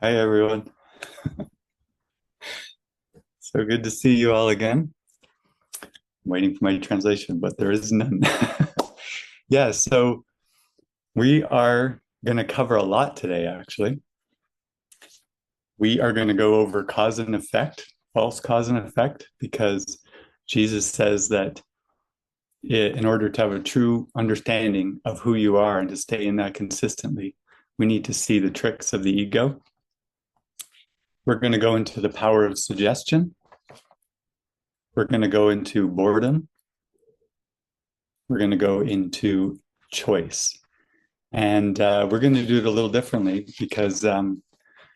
Hi, everyone. So good to see you all again. I'm waiting for my translation, but there is none. Yeah, so we are going to cover a lot today, actually. We are going to go over cause and effect, false cause and effect, because Jesus says that in order to have a true understanding of who you are and to stay in that consistently, we need to see the tricks of the ego. We're going to go into the power of suggestion. We're going to go into boredom. We're going to go into choice. And we're going to do it a little differently because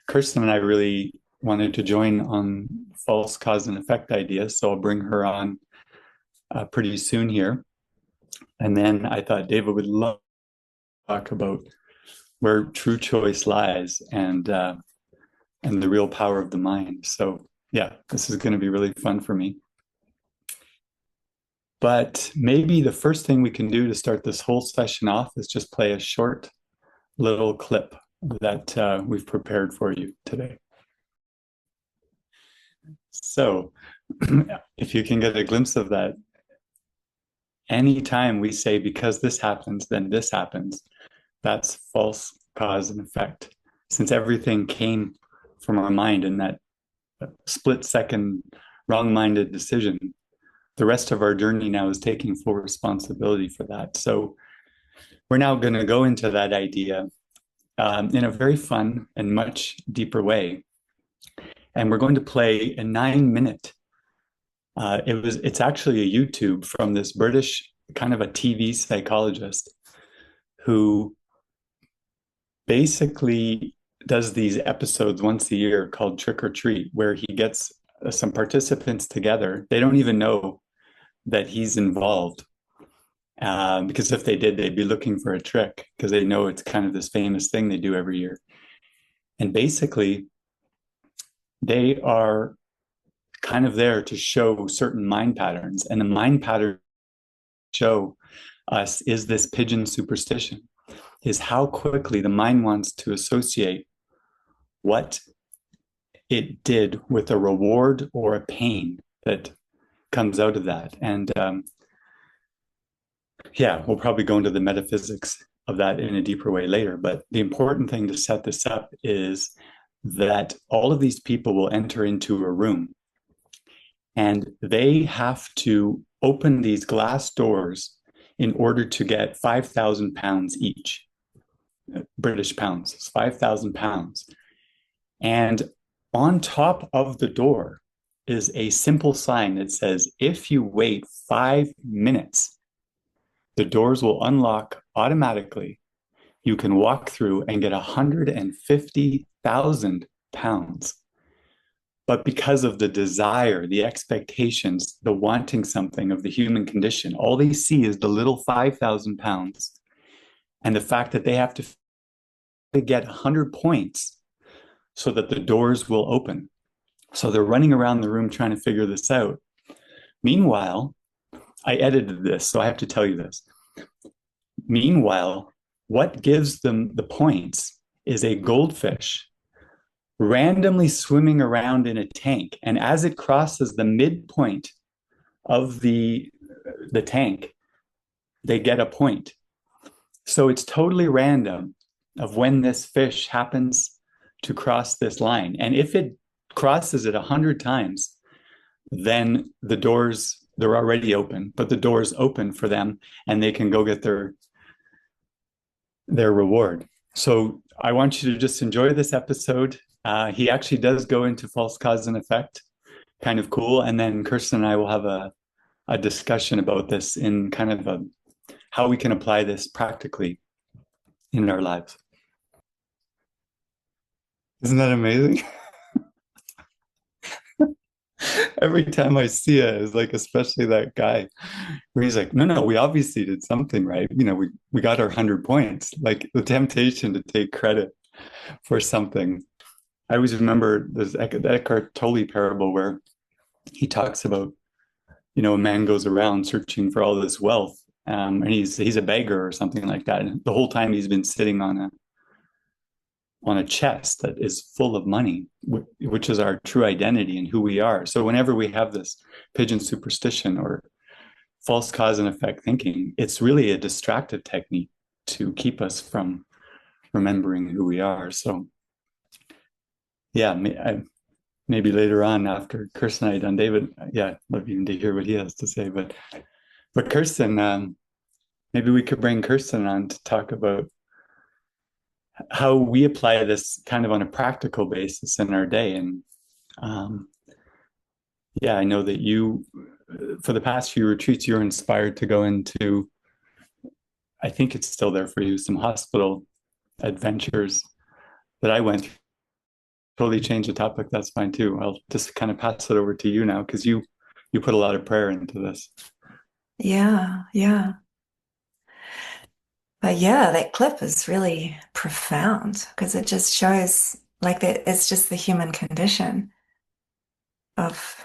Kirsten and I really wanted to join on false cause and effect ideas. So I'll bring her on pretty soon here. And then I thought David would love to talk about where true choice lies and the real power of the mind. So yeah, this is going to be really fun for me. But maybe the first thing we can do to start this whole session off is just play a short little clip that we've prepared for you today. So if you can get a glimpse of that, anytime we say, because this happens, then this happens, that's false cause and effect. Since everything came from our mind in that split second wrong-minded decision, the rest of our journey now is taking full responsibility for that. So we're now going to go into that idea in a very fun and much deeper way. And we're going to play a 9-minute. It's actually a YouTube from this British kind of a TV psychologist who basically does these episodes once a year called Trick or Treat, where he gets some participants together. They don't even know that he's involved. Because if they did, they'd be looking for a trick because they know it's kind of this famous thing they do every year. And basically, they are kind of there to show certain mind patterns. And the mind pattern show us is this pigeon superstition, is how quickly the mind wants to associate what it did with a reward or a pain that comes out of that. And yeah, we'll probably go into the metaphysics of that in a deeper way later. But the important thing to set this up is that all of these people will enter into a room and they have to open these glass doors in order to get 5,000 pounds each. British pounds, it's 5,000 pounds. And on top of the door is a simple sign that says, if you wait 5 minutes, the doors will unlock automatically. You can walk through and get 150,000 pounds. But because of the desire, the expectations, the wanting something of the human condition, all they see is the little 5,000 pounds and the fact that they have to get 100 points so that the doors will open. So they're running around the room trying to figure this out. Meanwhile, I edited this, so I have to tell you this. Meanwhile, what gives them the points is a goldfish randomly swimming around in a tank. And as it crosses the midpoint of the tank, they get a point. So it's totally random of when this fish happens to cross this line. And if it crosses it 100 times, then the doors, they're already open, but the doors open for them and they can go get their reward. So I want you to just enjoy this episode. He actually does go into false cause and effect, kind of cool. And then Kirsten and I will have a discussion about this in kind of how we can apply this practically in our lives. Isn't that amazing? Every time I see it, it's like, especially that guy where he's like, no, we obviously did something right. We got our 100 points. Like the temptation to take credit for something. I always remember this Eckhart Tolle parable where he talks about, a man goes around searching for all this wealth, and he's a beggar or something like that. And the whole time he's been sitting on on a chest that is full of money, which is our true identity and who we are. So whenever we have this pigeon superstition or false cause and effect thinking, it's really a distractive technique to keep us from remembering who we are. So yeah, maybe later on after Kirsten and I done David, yeah, I'd love even to hear what he has to say. But Kirsten, maybe we could bring Kirsten on to talk about how we apply this kind of on a practical basis in our day. And yeah, I know that you, for the past few retreats, you're inspired to go into, I think it's still there for you, some hospital adventures that I went through. Totally change the topic. That's fine too. I'll just kind of pass it over to you now because you put a lot of prayer into this. Yeah, yeah. But yeah, that clip is really profound because it just shows like that it's just the human condition of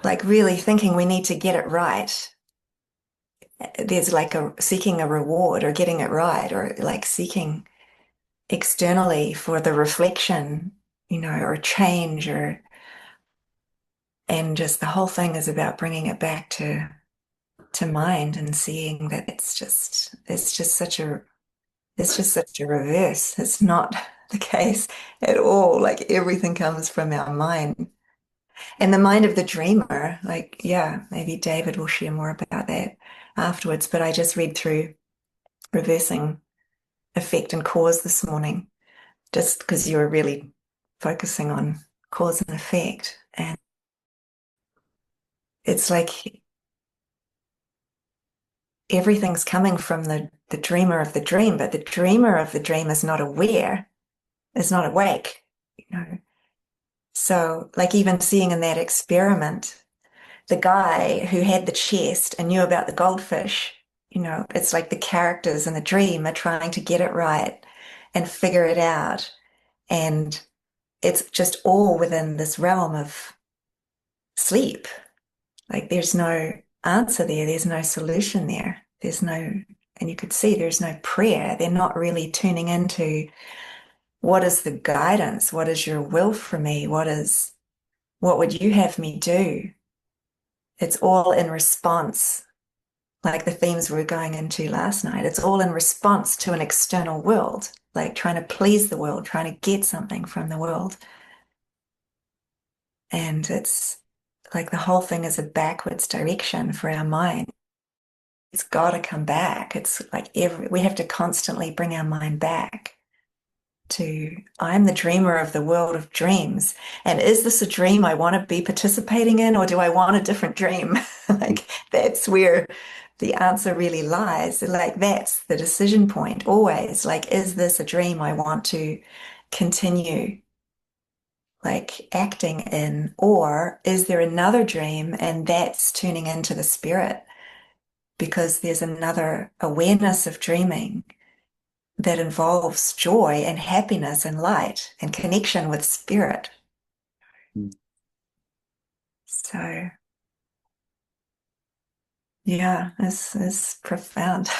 like really thinking we need to get it right. There's like a seeking a reward or getting it right or like seeking externally for the reflection, or change and just the whole thing is about bringing it back to mind and seeing that it's just such a reverse. It's not the case at all. Like everything comes from our mind. And the mind of the dreamer, like, yeah, maybe David will share more about that afterwards. But I just read through Reversing Effect and Cause this morning, just because you were really focusing on cause and effect. And it's like everything's coming from the dreamer of the dream, but the dreamer of the dream is not aware, is not awake, you know. So, like, even seeing in that experiment, the guy who had the chest and knew about the goldfish, it's like the characters in the dream are trying to get it right and figure it out. And it's just all within this realm of sleep. Like, there's no answer there, there's no solution there. And you could see there's no prayer. They're not really tuning into what is the guidance? What is your will for me? What would you have me do? It's all in response, like the themes we were going into last night. It's all in response to an external world, like trying to please the world, trying to get something from the world. And it's like the whole thing is a backwards direction for our mind. It's got to come back. It's like we have to constantly bring our mind back to I'm the dreamer of the world of dreams. And is this a dream I want to be participating in, or do I want a different dream? Like that's where the answer really lies. Like that's the decision point always. Like, is this a dream I want to continue like acting in, or is there another dream and that's tuning into the spirit? Because there's another awareness of dreaming that involves joy and happiness and light and connection with spirit. Mm. So, yeah, it's profound.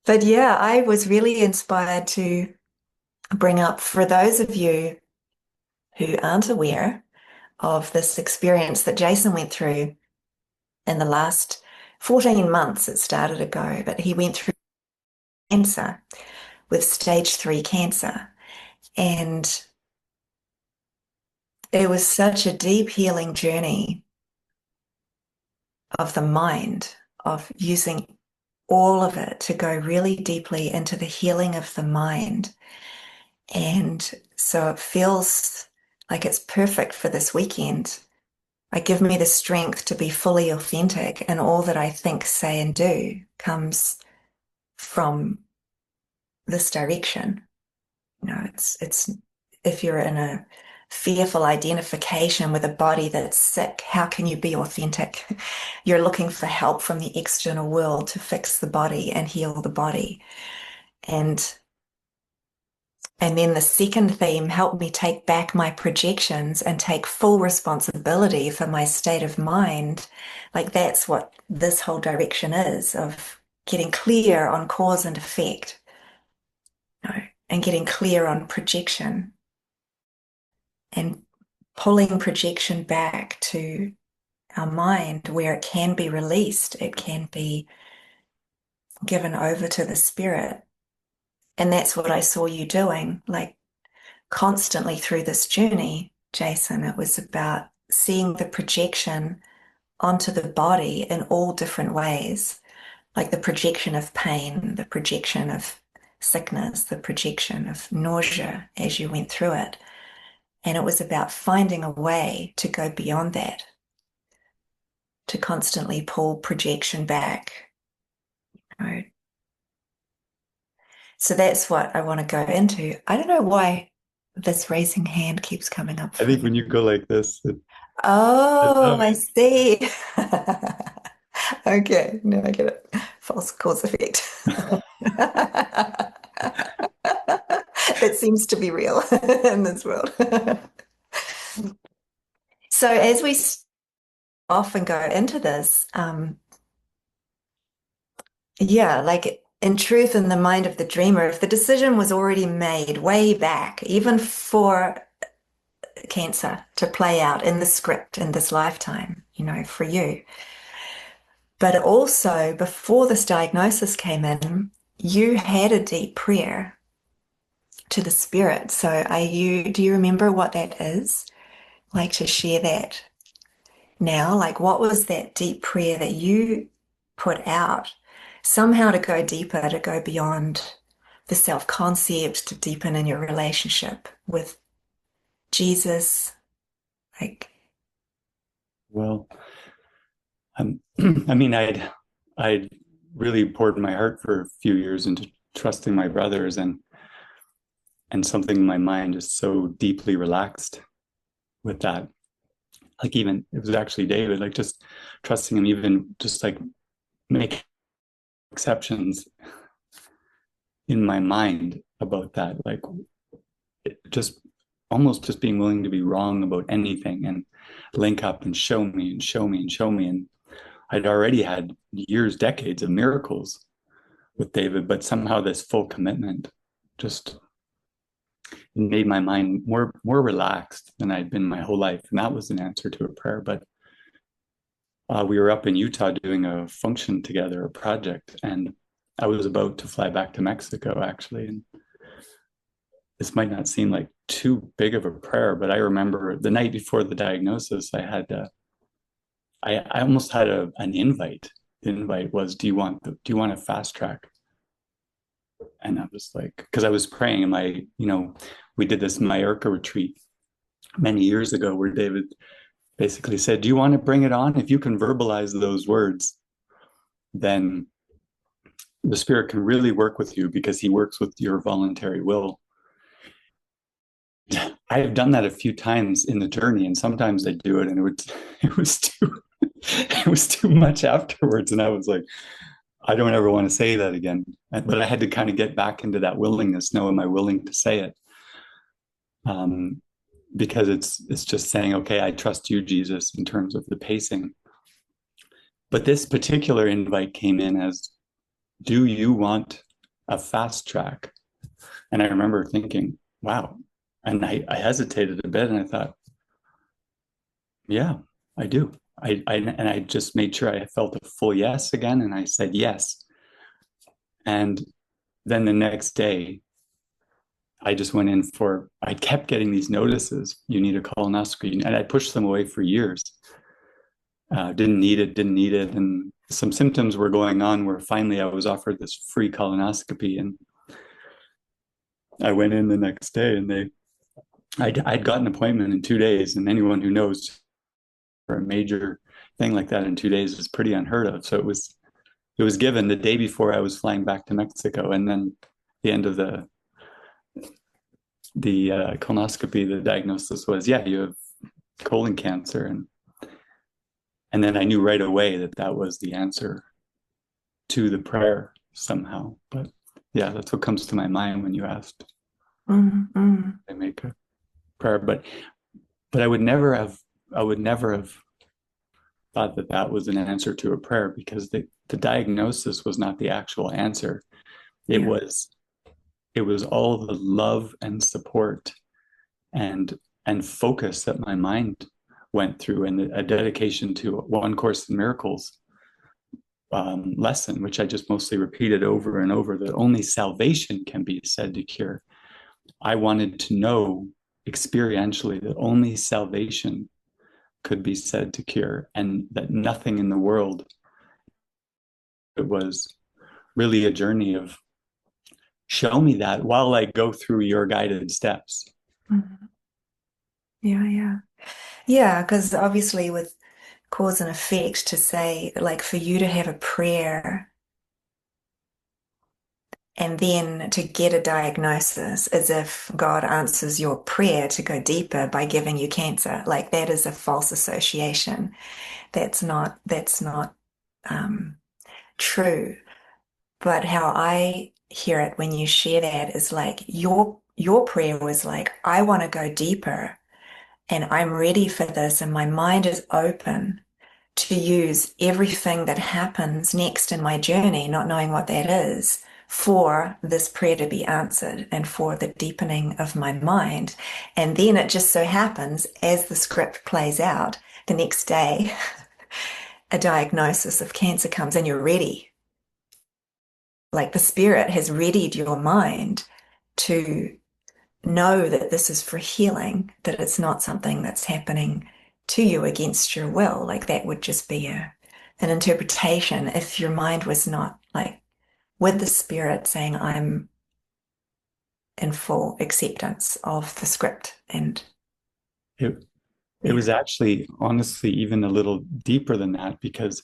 But yeah, I was really inspired to bring up for those of you who aren't aware of this experience that Jason went through in the last 14 months. It started ago, but he went through cancer with stage 3 cancer. And it was such a deep healing journey of the mind, of using all of it to go really deeply into the healing of the mind. And so it feels like it's perfect for this weekend. Like, give me the strength to be fully authentic, and all that I think, say, and do comes from this direction. It's if you're in a fearful identification with a body that's sick, how can you be authentic? You're looking for help from the external world to fix the body and heal the body. And then the second theme helped me take back my projections and take full responsibility for my state of mind. Like that's what this whole direction is, of getting clear on cause and effect. and getting clear on projection and pulling projection back to our mind where it can be released, it can be given over to the spirit. And that's what I saw you doing, like constantly through this journey, Jason. It was about seeing the projection onto the body in all different ways, like the projection of pain, the projection of sickness, the projection of nausea as you went through it. And it was about finding a way to go beyond that, to constantly pull projection back. You know? So that's what I want to go into. I don't know why this raising hand keeps coming up I for think me. when you go like this, it's Oh, up. I see. Okay, now I get it. False cause effect. That seems to be real in this world. So as we often go into this, yeah, like in truth, in the mind of the dreamer, if the decision was already made way back, even for cancer to play out in the script in this lifetime, you know, for you. But also, before this diagnosis came in, you had a deep prayer to the spirit. So do you remember what that is? Like to share that now? Like what was that deep prayer that you put out? Somehow to go deeper, to go beyond the self-concept, to deepen in your relationship with Jesus. Like, Well, I mean, I'd really poured my heart for a few years into trusting my brothers, and something in my mind just so deeply relaxed with that. Like even it was actually David, like just trusting him, even just like make exceptions in my mind about that, like just almost just being willing to be wrong about anything and link up and show me and show me and show me. And I'd already had years, decades of miracles with David, but somehow this full commitment just made my mind more relaxed than I'd been my whole life. And that was an answer to a prayer. But we were up in Utah doing a function together, a project, and I was about to fly back to Mexico actually. And this might not seem like too big of a prayer, but I remember the night before the diagnosis, I almost had an invite. The invite was, do you want a fast track? And I was like, because I was praying in we did this Mallorca retreat many years ago where David basically said, do you want to bring it on? If you can verbalize those words, then the spirit can really work with you because he works with your voluntary will. I have done that a few times in the journey, and sometimes I do it, and it was too it was too much afterwards, and I was like, I don't ever want to say that again. But I had to kind of get back into that willingness. No, am I willing to say it? Because it's just saying, okay, I trust you, Jesus, in terms of the pacing. But this particular invite came in as, do you want a fast track? And I remember thinking, wow. And I hesitated a bit and I thought, yeah, I do. And I just made sure I felt a full yes again. And I said yes. And then the next day, I just went in I kept getting these notices, you need a colonoscopy. And I pushed them away for years. Didn't need it. And some symptoms were going on where finally I was offered this free colonoscopy. And I went in the next day and I'd got an appointment in 2 days. And anyone who knows for a major thing like that in 2 days is pretty unheard of. So it was given the day before I was flying back to Mexico. And then the end of the colonoscopy, the diagnosis was, yeah, you have colon cancer. And then I knew right away that was the answer to the prayer somehow. But yeah, that's what comes to my mind when you asked. mm-hmm. I make a prayer, but I would never have thought that was an answer to a prayer, because the diagnosis was not the actual answer. It Yeah. was it was all the love and support and focus that my mind went through, and a dedication to One Course in Miracles lesson, which I just mostly repeated over and over, that only salvation can be said to cure. I wanted to know experientially that only salvation could be said to cure, and that nothing in the world. It was really a journey of show me that while I go through your guided steps. Mm-hmm. Yeah. Yeah, because obviously with cause and effect, to say, like, for you to have a prayer and then to get a diagnosis as if God answers your prayer to go deeper by giving you cancer, like that is a false association. That's not um, true. But how I hear it when you share that is like your prayer was like, I want to go deeper and I'm ready for this, and my mind is open to use everything that happens next in my journey, not knowing what that is, for this prayer to be answered and for the deepening of my mind. And then it just so happens, as the script plays out, the next day, a diagnosis of cancer comes and you're ready. Like the spirit has readied your mind to know that this is for healing, that it's not something that's happening to you against your will. Like that would just be an interpretation if your mind was not like with the spirit saying, I'm in full acceptance of the script. And It, it yeah. was actually, honestly, even a little deeper than that, because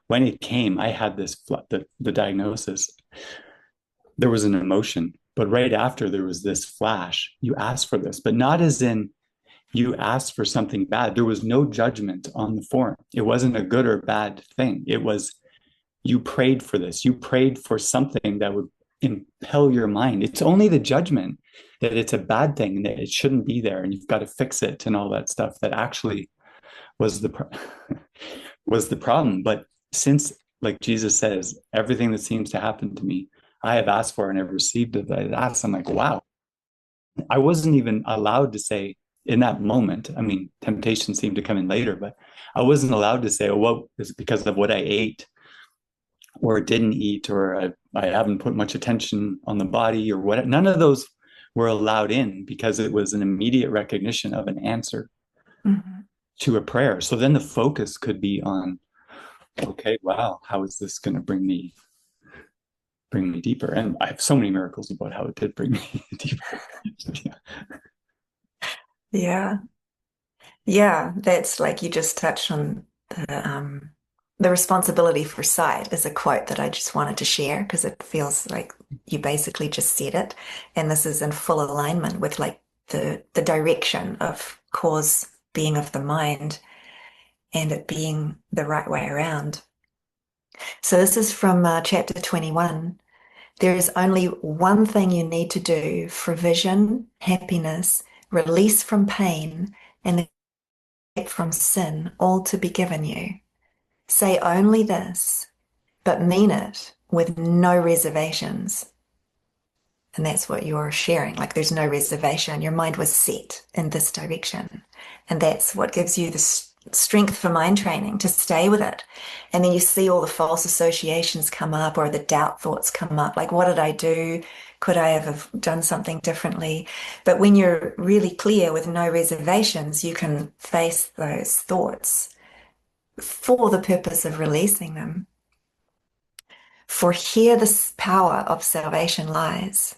when it came, I had the diagnosis. There was an emotion, but right after there was this flash. You asked for this, but not as in you asked for something bad. There was no judgment on the form. It wasn't a good or bad thing. It was, you prayed for this. You prayed for something that would impel your mind. It's only the judgment that it's a bad thing and that it shouldn't be there and you've got to fix it and all that stuff that actually was was the problem. But since, like Jesus says, everything that seems to happen to me, I have asked for and I've received it. I asked, I'm like, wow. I wasn't even allowed to say in that moment. I mean, temptation seemed to come in later, but I wasn't allowed to say, oh, well, it's because of what I ate or didn't eat, or I haven't put much attention on the body or what. None of those were allowed in because it was an immediate recognition of an answer Mm-hmm. to a prayer. So then the focus could be on, okay, wow, how is this going to bring me deeper? And I have so many miracles about how it did bring me deeper. Yeah. Yeah. Yeah. That's like you just touched on the responsibility for sight is a quote that I just wanted to share because it feels like you basically just said it. And this is in full alignment with like the direction of cause being of the mind and it being the right way around. So this is from chapter 21. There is only one thing you need to do for vision, happiness, release from pain, and the escape from sin, all to be given you. Say only this, but mean it with no reservations. And that's what you're sharing. Like there's no reservation. Your mind was set in this direction. And that's what gives you the strength for mind training to stay with it. And then you see all the false associations come up or the doubt thoughts come up. Like, what did I do? Could I have done something differently? But when you're really clear with no reservations, you can face those thoughts for the purpose of releasing them. For here the power of salvation lies.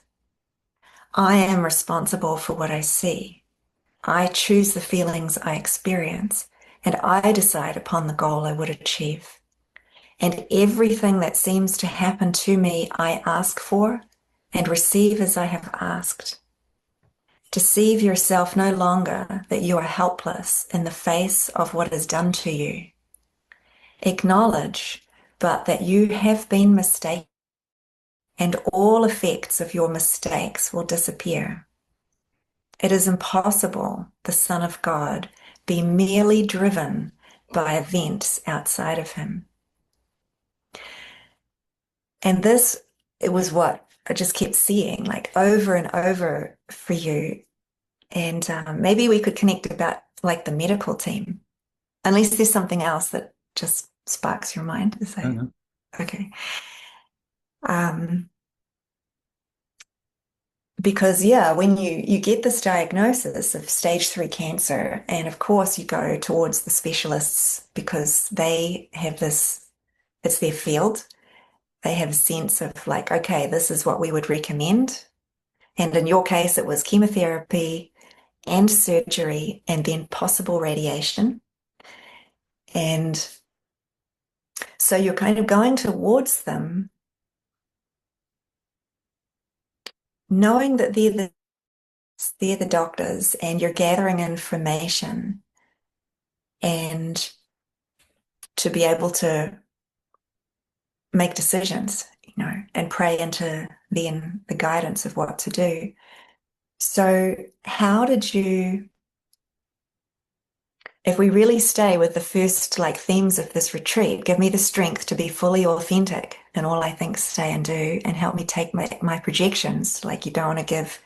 I am responsible for what I see. I choose the feelings I experience, and I decide upon the goal I would achieve. And everything that seems to happen to me, I ask for and receive as I have asked. Deceive yourself no longer that you are helpless in the face of what is done to you. Acknowledge but that you have been mistaken, and all effects of your mistakes will disappear. It is impossible the Son of God be merely driven by events outside of him. And this, it was what? I just kept seeing like over and over for you. And maybe we could connect about like the medical team, unless there's something else that just sparks your mind. Is I don't that know. okay? Um, because yeah, when you get this diagnosis of stage 3 cancer, and of course you go towards the specialists because they have this, it's their field. They have a sense of like, okay, this is what we would recommend. And in your case, it was chemotherapy and surgery and then possible radiation. And so you're kind of going towards them, knowing that they're the doctors and you're gathering information and to be able to make decisions, and pray into then the guidance of what to do. So how did you, if we really stay with the first like themes of this retreat, give me the strength to be fully authentic in all I think, say, and do, and help me take my projections. Like you don't want to give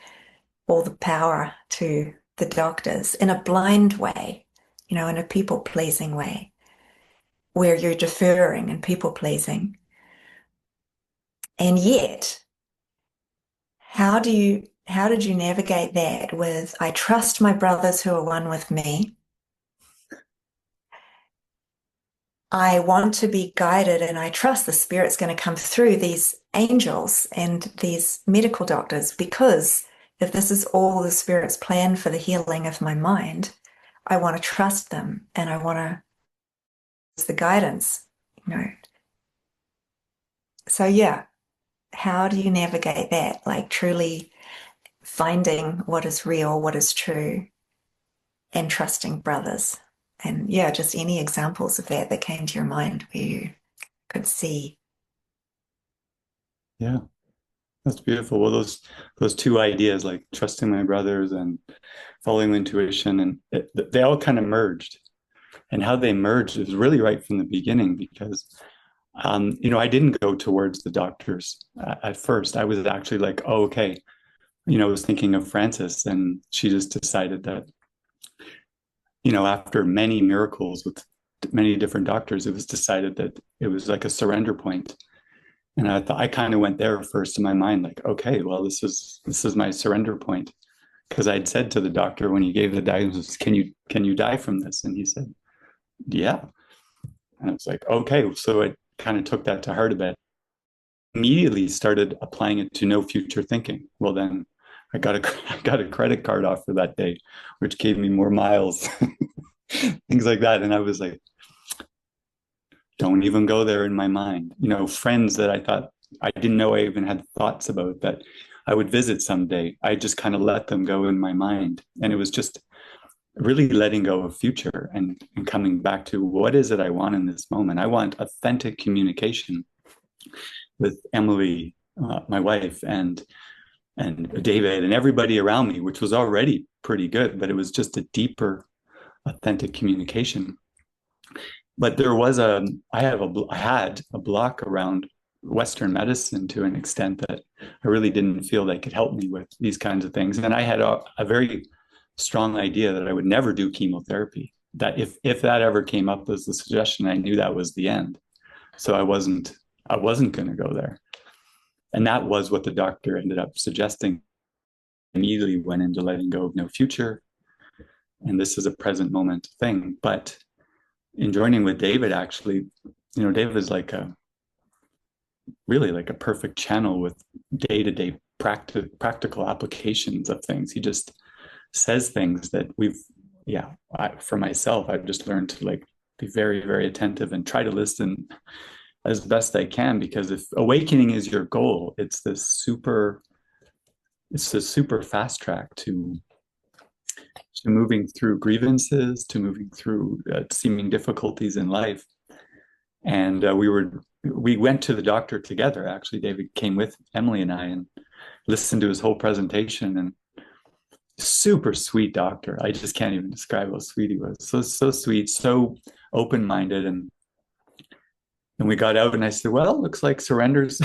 all the power to the doctors in a blind way, in a people-pleasing way, where you're deferring and people-pleasing. And yet, how did you navigate that with, I trust my brothers who are one with me. I want to be guided and I trust the spirit's going to come through these angels and these medical doctors, because if this is all the spirit's plan for the healing of my mind, I want to trust them and I want to the guidance, you know. So yeah, how do you navigate that? Like truly finding what is real, what is true, and trusting brothers. And yeah, just any examples of that came to your mind where you could see. Yeah, that's beautiful. Well, those two ideas, like trusting my brothers and following intuition, and they all kind of merged. And how they merged is really right from the beginning because I didn't go towards the doctors at first. I was actually like, oh, okay. I was thinking of Frances, and she just decided that, after many miracles with many different doctors, it was decided that it was like a surrender point. And I thought I kind of went there first in my mind, like, okay, well, this is my surrender point. Because I'd said to the doctor when he gave the diagnosis, can you die from this? And he said, yeah. And I was like, okay. So I kind of took that to heart a bit. Immediately started applying it to no future thinking. Well, then I got I got a credit card offer that day, which gave me more miles, things like that. And I was like, don't even go there in my mind. Friends that I thought I didn't know I even had thoughts about that I would visit someday. I just kind of let them go in my mind. And it was just really letting go of future and coming back to what is it I want in this moment. I want authentic communication with Emily, my wife, and David and everybody around me, which was already pretty good, but it was just a deeper, authentic communication. But I had a block around Western medicine to an extent that I really didn't feel they could help me with these kinds of things. And I had a very strong idea that I would never do chemotherapy. That if that ever came up as a suggestion, I knew that was the end. So I wasn't going to go there. And that was what the doctor ended up suggesting. Immediately went into letting go of no future. And this is a present moment thing. But in joining with David, actually, David is really like a perfect channel with day-to-day practical applications of things. He just says things that for myself, I've just learned to like be very, very attentive and try to listen as best I can, because if awakening is your goal, it's this super fast track to moving through grievances, to moving through seeming difficulties in life. And we went to the doctor together. Actually, David came with Emily and I and listened to his whole presentation. And super sweet doctor. I just can't even describe how sweet he was. So sweet, so open-minded, and And we got out and I said, well, looks like surrender's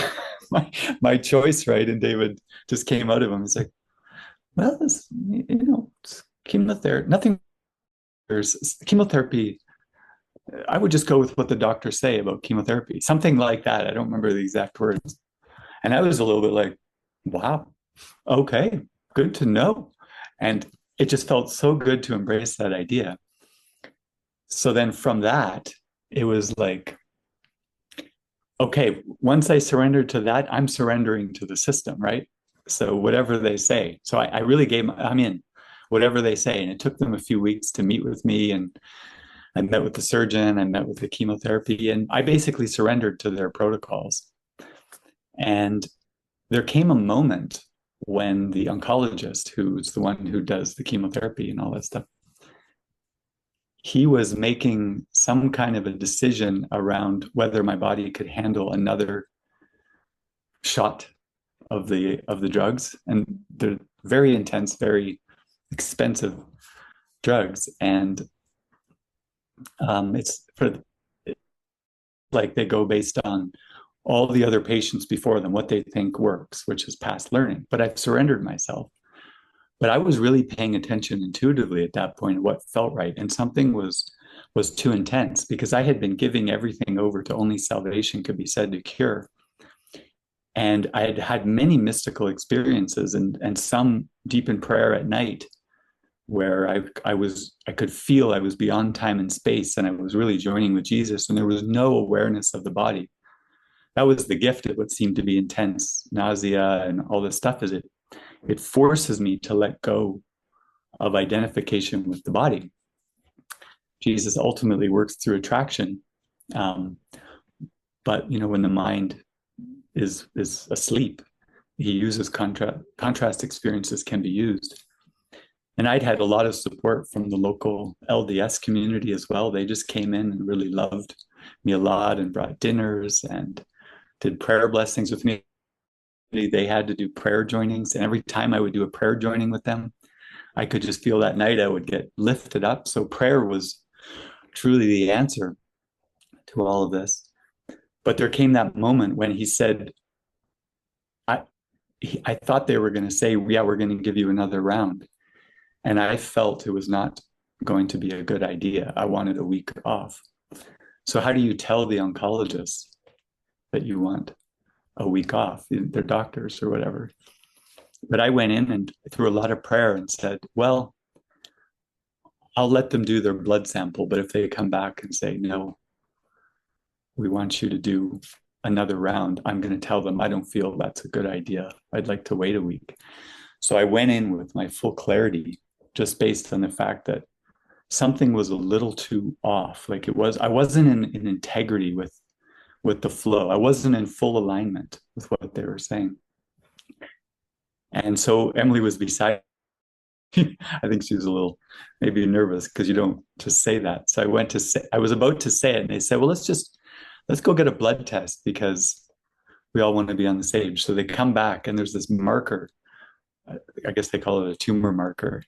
my choice, right? And David just came out of him. He's like, well, this, it's chemotherapy, nothing, there's chemotherapy. I would just go with what the doctors say about chemotherapy, something like that. I don't remember the exact words. And I was a little bit like, wow, okay, good to know. And it just felt so good to embrace that idea. So then from that, it was like, okay, once I surrendered to that, I'm surrendering to the system, right? So whatever they say. So I really I'm in whatever they say. And it took them a few weeks to meet with me. And I met with the surgeon, I met with the chemotherapy, and I basically surrendered to their protocols. And there came a moment when the oncologist, who's the one who does the chemotherapy and all that stuff, he was making some kind of a decision around whether my body could handle another shot of the drugs, and they're very intense, very expensive drugs, and it's for like they go based on all the other patients before them, what they think works, which is past learning. But I've surrendered myself. But I was really paying attention intuitively at that point, what felt right, and something was too intense because I had been giving everything over to only salvation could be said to cure. And I had had many mystical experiences and some deep in prayer at night where I could feel I was beyond time and space and I was really joining with Jesus and there was no awareness of the body. That was the gift of what seemed to be intense nausea and all this stuff, is it forces me to let go of identification with the body. Jesus ultimately works through attraction. But when the mind is asleep, he uses contrast experiences can be used. And I'd had a lot of support from the local LDS community as well. They just came in and really loved me a lot and brought dinners and did prayer blessings with me. They had to do prayer joinings. And every time I would do a prayer joining with them, I could just feel that night I would get lifted up. So prayer was truly the answer to all of this. But there came that moment when he said, I thought they were going to say, yeah, we're going to give you another round. And I felt it was not going to be a good idea. I wanted a week off. So how do you tell the oncologists that you want a week off? They're doctors or whatever. But I went in and through a lot of prayer and said, well, I'll let them do their blood sample. But if they come back and say, no, we want you to do another round, I'm going to tell them I don't feel that's a good idea. I'd like to wait a week. So I went in with my full clarity, just based on the fact that something was a little too off. Like I wasn't in integrity with the flow. I wasn't in full alignment with what they were saying. And so Emily was beside me. I think she was a little maybe nervous because you don't just say that. So I was about to say it and they said, well, let's go get a blood test because we all want to be on the stage. So they come back and there's this marker. I guess they call it a tumor marker.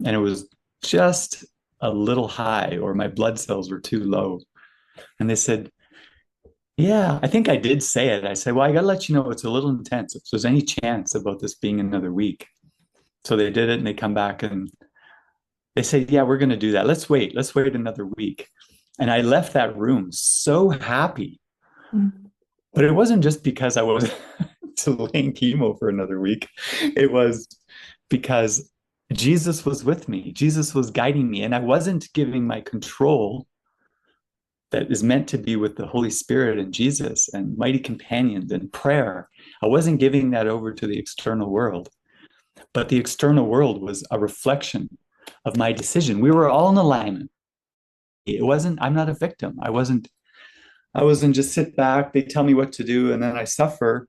And it was just a little high, or my blood cells were too low. And they said, yeah, I think I did say it. I said, well, I got to let you know it's a little intense. If there's any chance about this being another week. So they did it and they come back and they said, yeah, we're going to do that. Let's wait another week. And I left that room so happy. Mm-hmm. But it wasn't just because I was delaying chemo for another week. It was because Jesus was with me. Jesus was guiding me. And I wasn't giving my control that is meant to be with the Holy Spirit and Jesus and mighty companions and prayer. I wasn't giving that over to the external world. But the external world was a reflection of my decision. We were all in alignment. I'm not a victim. I wasn't just sit back, they tell me what to do, and then I suffer.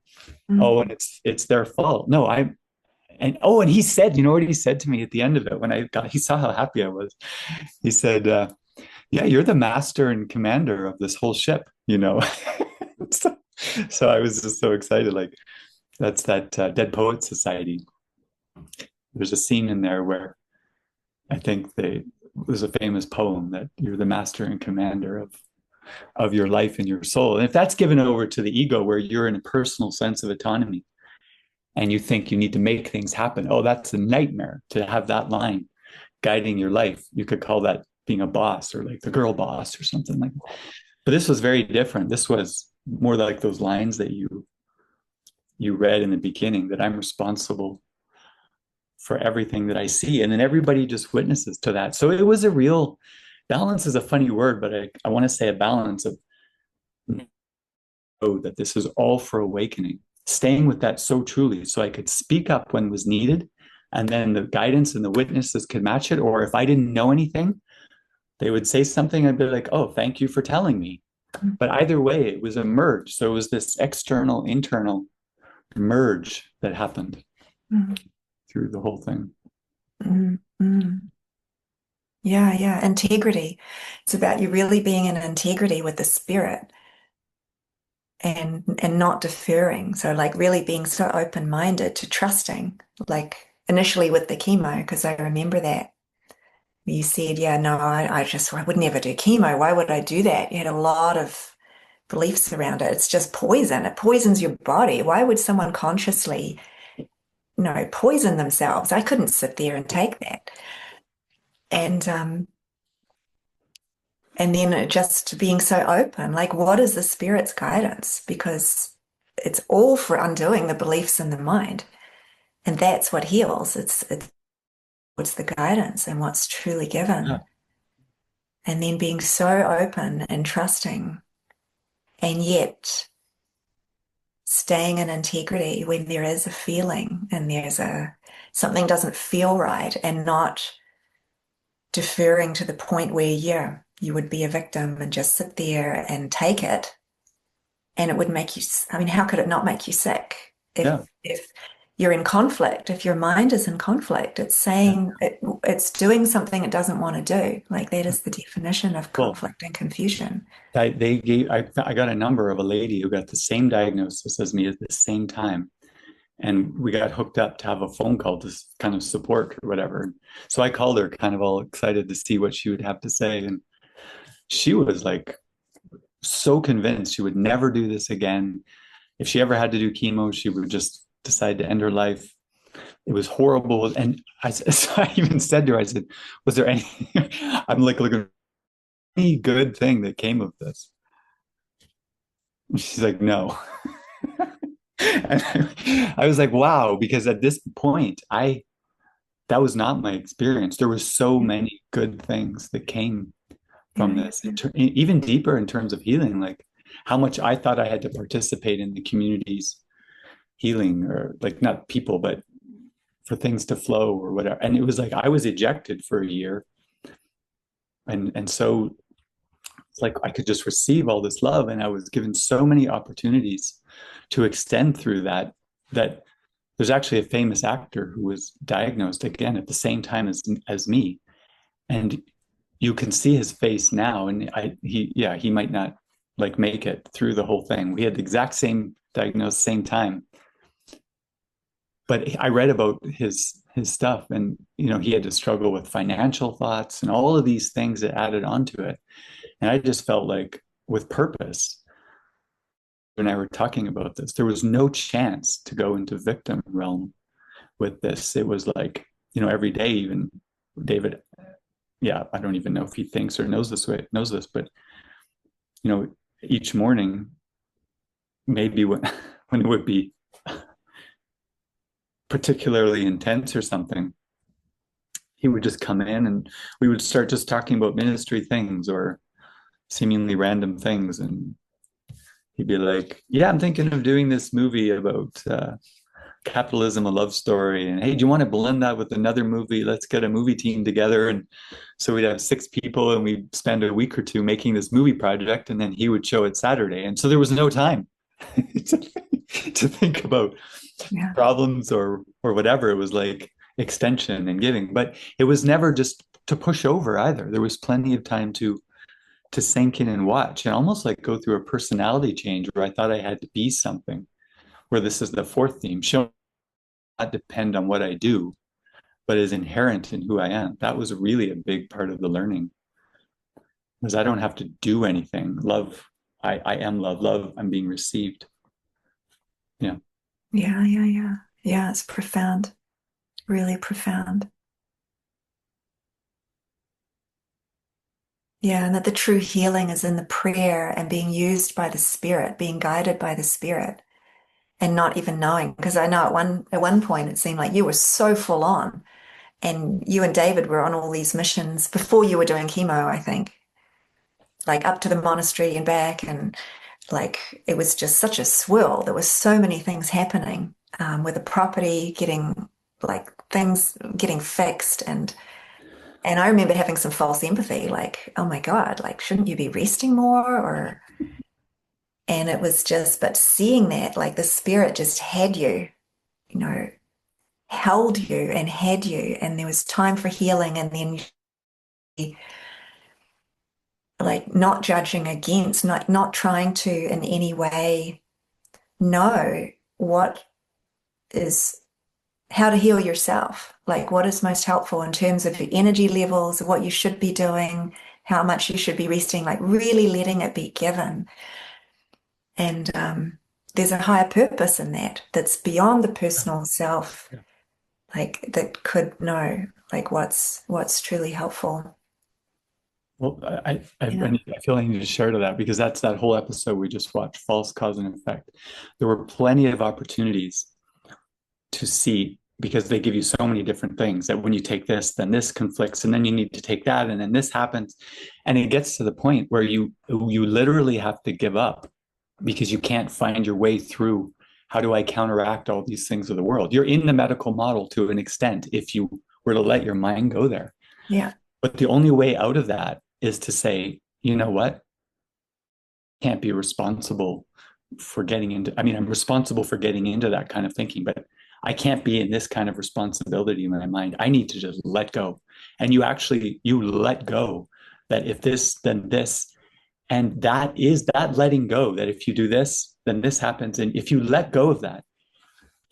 Mm-hmm. Oh, and it's their fault. No, and he said, you know what he said to me at the end of it when he saw how happy I was. He said, yeah, you're the master and commander of this whole ship, so I was just so excited. Like that's that Dead Poets Society. There's a scene in there where I think there's a famous poem that you're the master and commander of your life and your soul. And if that's given over to the ego, where you're in a personal sense of autonomy and you think you need to make things happen, oh, that's a nightmare to have that line guiding your life. You could call that being a boss, or like the girl boss or something like that. But this was very different. This was more like those lines that you read in the beginning, that I'm responsible for everything that I see. And then everybody just witnesses to that. So it was a real balance, is a funny word, but I want to say a balance of know that this is all for awakening, staying with that so truly, so I could speak up when was needed. And then the guidance and the witnesses could match it. Or if I didn't know anything, they would say something. I'd be like, oh, thank you for telling me. But either way, it was a merge. So it was this external, internal merge that happened Mm. through the whole thing. Mm. Mm. Yeah, yeah. Integrity. It's about you really being in integrity with the spirit and not deferring. So like really being so open-minded to trusting, like initially with the chemo, because I remember that you said, yeah, no, I would never do chemo. Why would I do that? You had a lot of beliefs around it. It's just poison. It poisons your body. Why would someone consciously, poison themselves? I couldn't sit there and take that. And and then just being so open, like what is the spirit's guidance? Because it's all for undoing the beliefs in the mind. And that's what heals. It's what's the guidance and what's truly Yeah. given. And then being so open and trusting, and yet staying in integrity when there is a feeling and there's a something doesn't feel right, and not deferring to the point where, yeah, you would be a victim and just sit there and take it. And it would make you, I mean, how could it not make you sick Yeah. if you're in conflict, if your mind is in conflict, it's saying it's doing something it doesn't want to do. Like that is the definition of Cool. conflict and confusion. I got a number of a lady who got the same diagnosis as me at the same time. And we got hooked up to have a phone call to kind of support or whatever. So I called her kind of all excited to see what she would have to say. And she was like so convinced she would never do this again. If she ever had to do chemo, she would just decide to end her life. It was horrible. And so I even said to her, I said, was there any, I'm like looking, any good thing that came of this? And she's like, no. And I was like, wow, because at this point, that was not my experience. There were so many good things that came from Yeah, this, even deeper in terms of healing, like how much I thought I had to participate in the community's healing, or like not people, but for things to flow or whatever. And it was like I was ejected for a year. And so it's like I could just receive all this love. And I was given so many opportunities to extend through that there's actually a famous actor who was diagnosed again at the same time as me. And you can see his face now. And he might not like make it through the whole thing. We had the exact same diagnosis, same time. But I read about his stuff, and he had to struggle with financial thoughts and all of these things that added onto it. And I just felt like with purpose, when I were talking about this, there was no chance to go into victim realm with this. It was like, every day, even David, yeah, I don't even know if he thinks or knows this, but each morning, maybe when when it would be particularly intense or something, he would just come in and we would start just talking about ministry things or seemingly random things. And he'd be like, yeah, I'm thinking of doing this movie about capitalism, a love story. And hey, do you want to blend that with another movie? Let's get a movie team together. And so we'd have 6 people and we'd spend a week or two making this movie project. And then he would show it Saturday. And so there was no time to think about yeah, problems or whatever. It was like extension and giving, but it was never just to push over either. There was plenty of time to sink in and watch, and almost like go through a personality change where I thought I had to be something, where this is the 4th theme, show not depend on what I do, but is inherent in who I am. That was really a big part of the learning. because I don't have to do anything. Love, I am love. Love, I'm being received. Yeah. Yeah, yeah, yeah. Yeah, it's profound, really profound. Yeah, and that the true healing is in the prayer and being used by the Spirit, being guided by the Spirit, and not even knowing. Because I know at one point it seemed like you were so full on, and you and David were on all these missions before you were doing chemo, I think, like up to the monastery and back, and like it was just such a swirl. There were so many things happening with the property getting like things getting fixed and I remember having some false empathy, like, oh my God, like, shouldn't you be resting more? And it was just, but seeing that, like, the spirit just had you, you know, held you and had you, and there was time for healing, and then like not judging against, not trying to in any way know what is how to heal yourself, like what is most helpful in terms of your energy levels, what you should be doing, how much you should be resting, like really letting it be given. And there's a higher purpose in that that's beyond the personal self, Yeah. like that could know like what's truly helpful. Well, Yeah. I feel I need to share to that because that's that whole episode we just watched, False Cause and Effect. There were plenty of opportunities to see because they give you so many different things that when you take this, then this conflicts, and then you need to take that, and then this happens. And it gets to the point where you literally have to give up because you can't find your way through. How do I counteract all these things of the world? You're in the medical model to an extent if you were to let your mind go there. Yeah. But the only way out of that is to say, you know what? Can't be responsible for getting into, I mean, I'm responsible for getting into that kind of thinking, but I can't be in this kind of responsibility in my mind. I need to just let go. And you let go that if this, then this. And that is that letting go that if you do this, then this happens. And if you let go of that,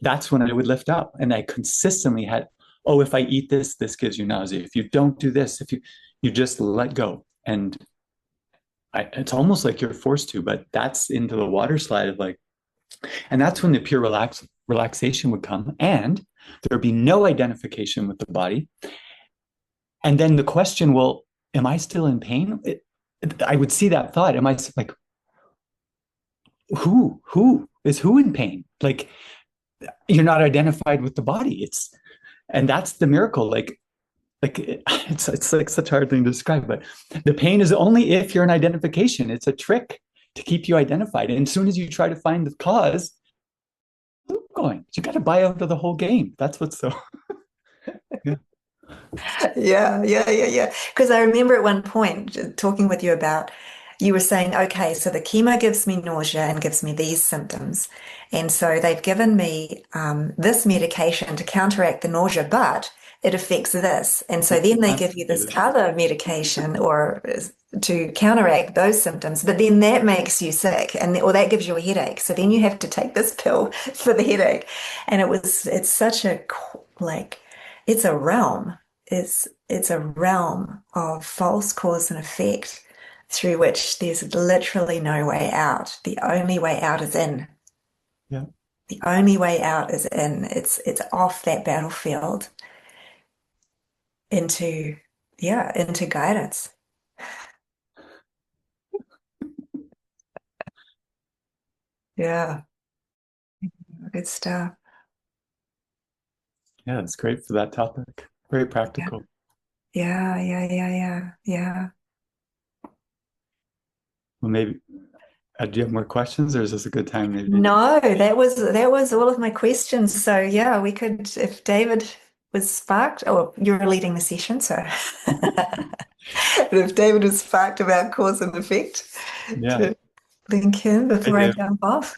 that's when I would lift up. And I consistently had, oh, if I eat this, this gives you nausea. If you don't do this, if you just let go. And it's almost like you're forced to, but that's into the water slide of like, and that's when the pure relaxation would come, and there'd be no identification with the body. And then the question, well, am I still in pain? I would see that thought. Am I like, who is who in pain? Like you're not identified with the body. And that's the miracle. Like it's like such a hard thing to describe, but the pain is only if you're in identification. It's a trick to keep you identified. And as soon as you try to find the cause, going, you got to buy out of the whole game. That's what's so. Yeah. Yeah, yeah, yeah, yeah. Because I remember at one point talking with you about, you were saying, okay, so the chemo gives me nausea and gives me these symptoms. And so they've given me this medication to counteract the nausea, but it affects this. And so It's then they give you this complicated. other medication or to counteract those symptoms, but then that makes you sick and or that gives you a headache. So then you have to take this pill for the headache. And it's such a like, it's a realm it's a realm of false cause and effect through which there's literally no way out. The only way out is in. Yeah. The only way out is in. It's off that battlefield into into guidance. Yeah, good stuff. Yeah, it's great for that topic. Very Yeah, practical. yeah, yeah, yeah, yeah, yeah. Well, maybe, do you have more questions or is this a good time? Maybe. No, that was all of my questions. So yeah, we could if David was sparked. Oh, you're leading the session, so but if David was sparked about cause and effect, Yeah. to link in Hi, before I Dave. jump off.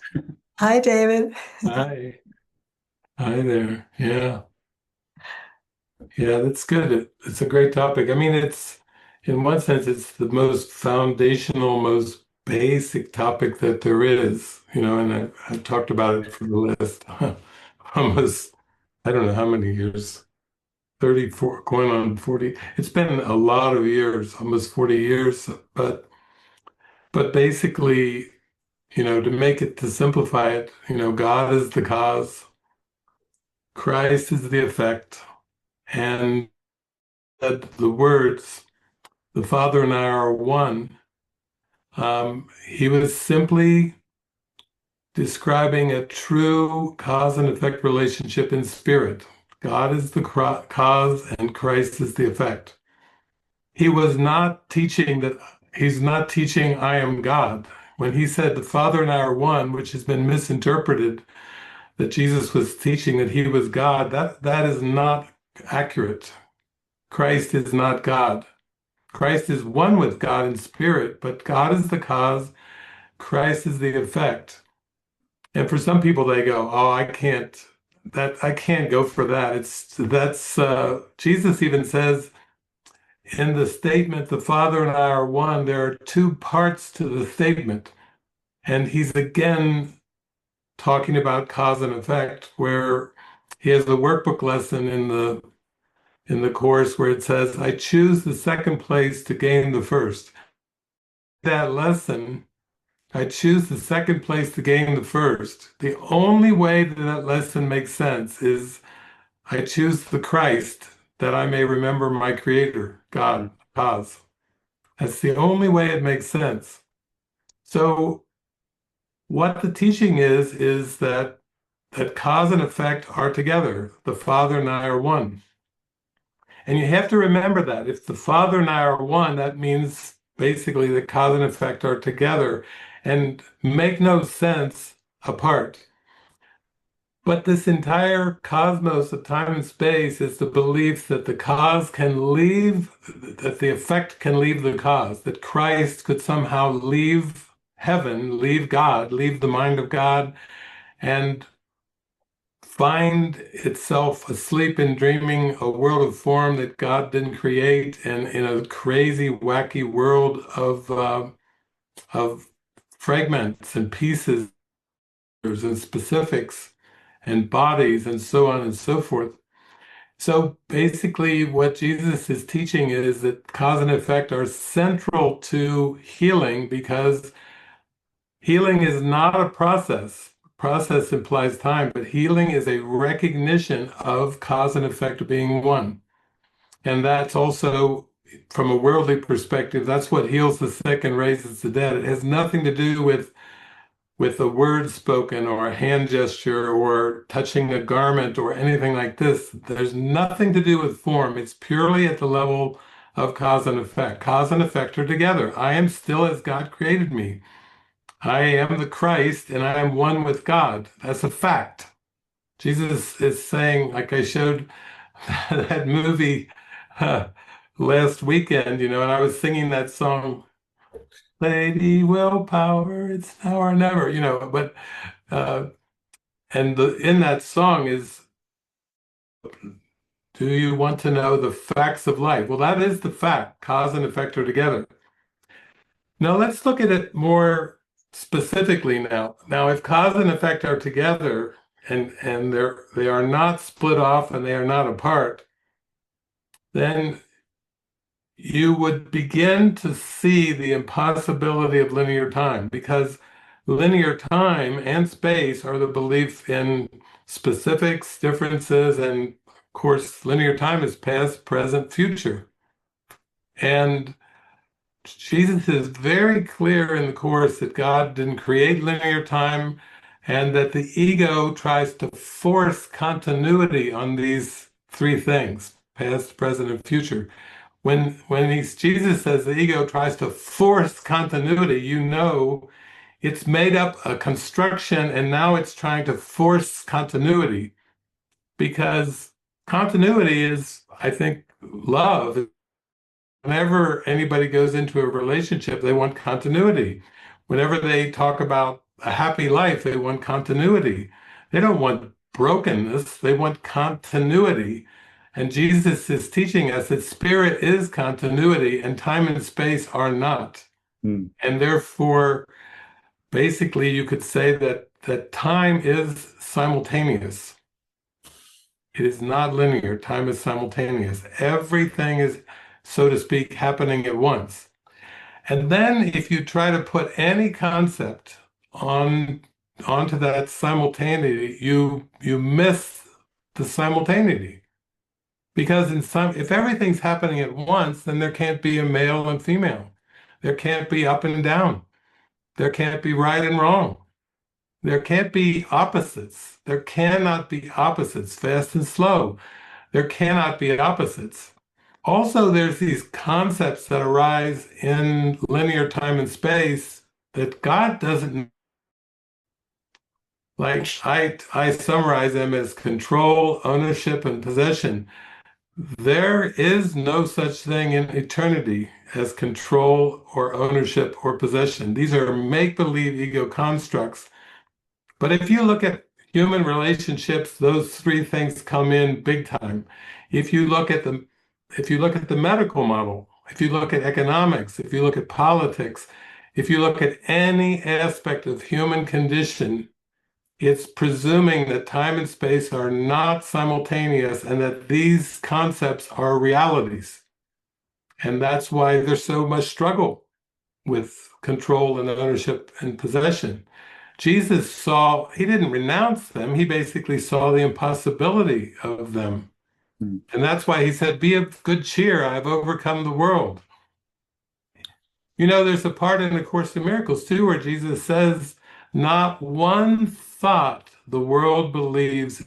Hi, David. Hi. Hi there. Yeah. Yeah, that's good. It's a great topic. I mean, in one sense, it's the most foundational, most basic topic that there is, and I've talked about it for the last almost, I don't know how many years, 34, going on 40. It's been a lot of years, almost 40 years, but basically, to simplify it, God is the cause, Christ is the effect, and the words, the Father and I are one. He was simply describing a true cause and effect relationship in spirit. God is the cause and Christ is the effect. He was not teaching that, he's not teaching I am God. When he said the Father and I are one, which has been misinterpreted, that Jesus was teaching that he was God, that is not accurate. Christ is not God. Christ is one with God in spirit, but God is the cause, Christ is the effect. And for some people, they go, "Oh, I can't go for that." Jesus even says in the statement, "The Father and I are one." There are two parts to the statement, and he's again talking about cause and effect, where he has the workbook lesson in the course where it says, "I choose the second place to gain the first." That lesson, I choose the second place to gain the first. The only way that that lesson makes sense is I choose the Christ that I may remember my Creator, God, cause. That's the only way it makes sense. So what the teaching is that cause and effect are together. The Father and I are one. And you have to remember that. If the Father and I are one, that means basically the cause and effect are together and make no sense apart. But this entire cosmos of time and space is the belief that the cause can leave, that the effect can leave the cause, that Christ could somehow leave heaven, leave God, leave the mind of God, and find itself asleep and dreaming a world of form that God didn't create, and in a crazy, wacky world of fragments and pieces and specifics and bodies and so on and so forth. So basically, what Jesus is teaching is that cause and effect are central to healing, because healing is not a process. Process implies time, but healing is a recognition of cause and effect being one. And that's also, from a worldly perspective, that's what heals the sick and raises the dead. It has nothing to do with a word spoken or a hand gesture or touching a garment or anything like this. There's nothing to do with form. It's purely at the level of cause and effect. Cause and effect are together. I am still as God created me. I am the Christ and I am one with God. That's a fact. Jesus is saying, like I showed that movie last weekend, and I was singing that song, Lady Willpower, it's now or never, but uh, and in that song is, do you want to know the facts of life? Well, that is the fact. Cause and effect are together. Now let's look at it more specifically now. Now, if cause and effect are together and they are not split off and they are not apart, then you would begin to see the impossibility of linear time, because linear time and space are the belief in specifics, differences, and of course, linear time is past, present, future. And Jesus is very clear in the Course that God didn't create linear time, and that the ego tries to force continuity on these three things, past, present, and future. When Jesus says the ego tries to force continuity, it's made up a construction and now it's trying to force continuity, because continuity is, I think, love. Whenever anybody goes into a relationship, they want continuity. Whenever they talk about a happy life, they want continuity. They don't want brokenness, they want continuity. And Jesus is teaching us that spirit is continuity and time and space are not. Mm. And therefore, basically, you could say that time is simultaneous. It is not linear. Time is simultaneous. Everything is, so to speak, happening at once. And then if you try to put any concept on onto that simultaneity, you miss the simultaneity. Because if everything's happening at once, then there can't be a male and female. There can't be up and down. There can't be right and wrong. There can't be opposites. There cannot be opposites, fast and slow. There cannot be opposites. Also, there's these concepts that arise in linear time and space that God doesn't like. I summarize them as control, ownership, and possession. There is no such thing in eternity as control or ownership or possession. These are make-believe ego constructs. But if you look at human relationships, those three things come in big time. If you look at the medical model, if you look at economics, if you look at politics, if you look at any aspect of human condition, it's presuming that time and space are not simultaneous and that these concepts are realities. And that's why there's so much struggle with control and ownership and possession. Jesus he didn't renounce them, he basically saw the impossibility of them. Mm. And that's why he said, be of good cheer, I've overcome the world. You know, there's a part in the Course in Miracles too where Jesus says, not one thought the world believes.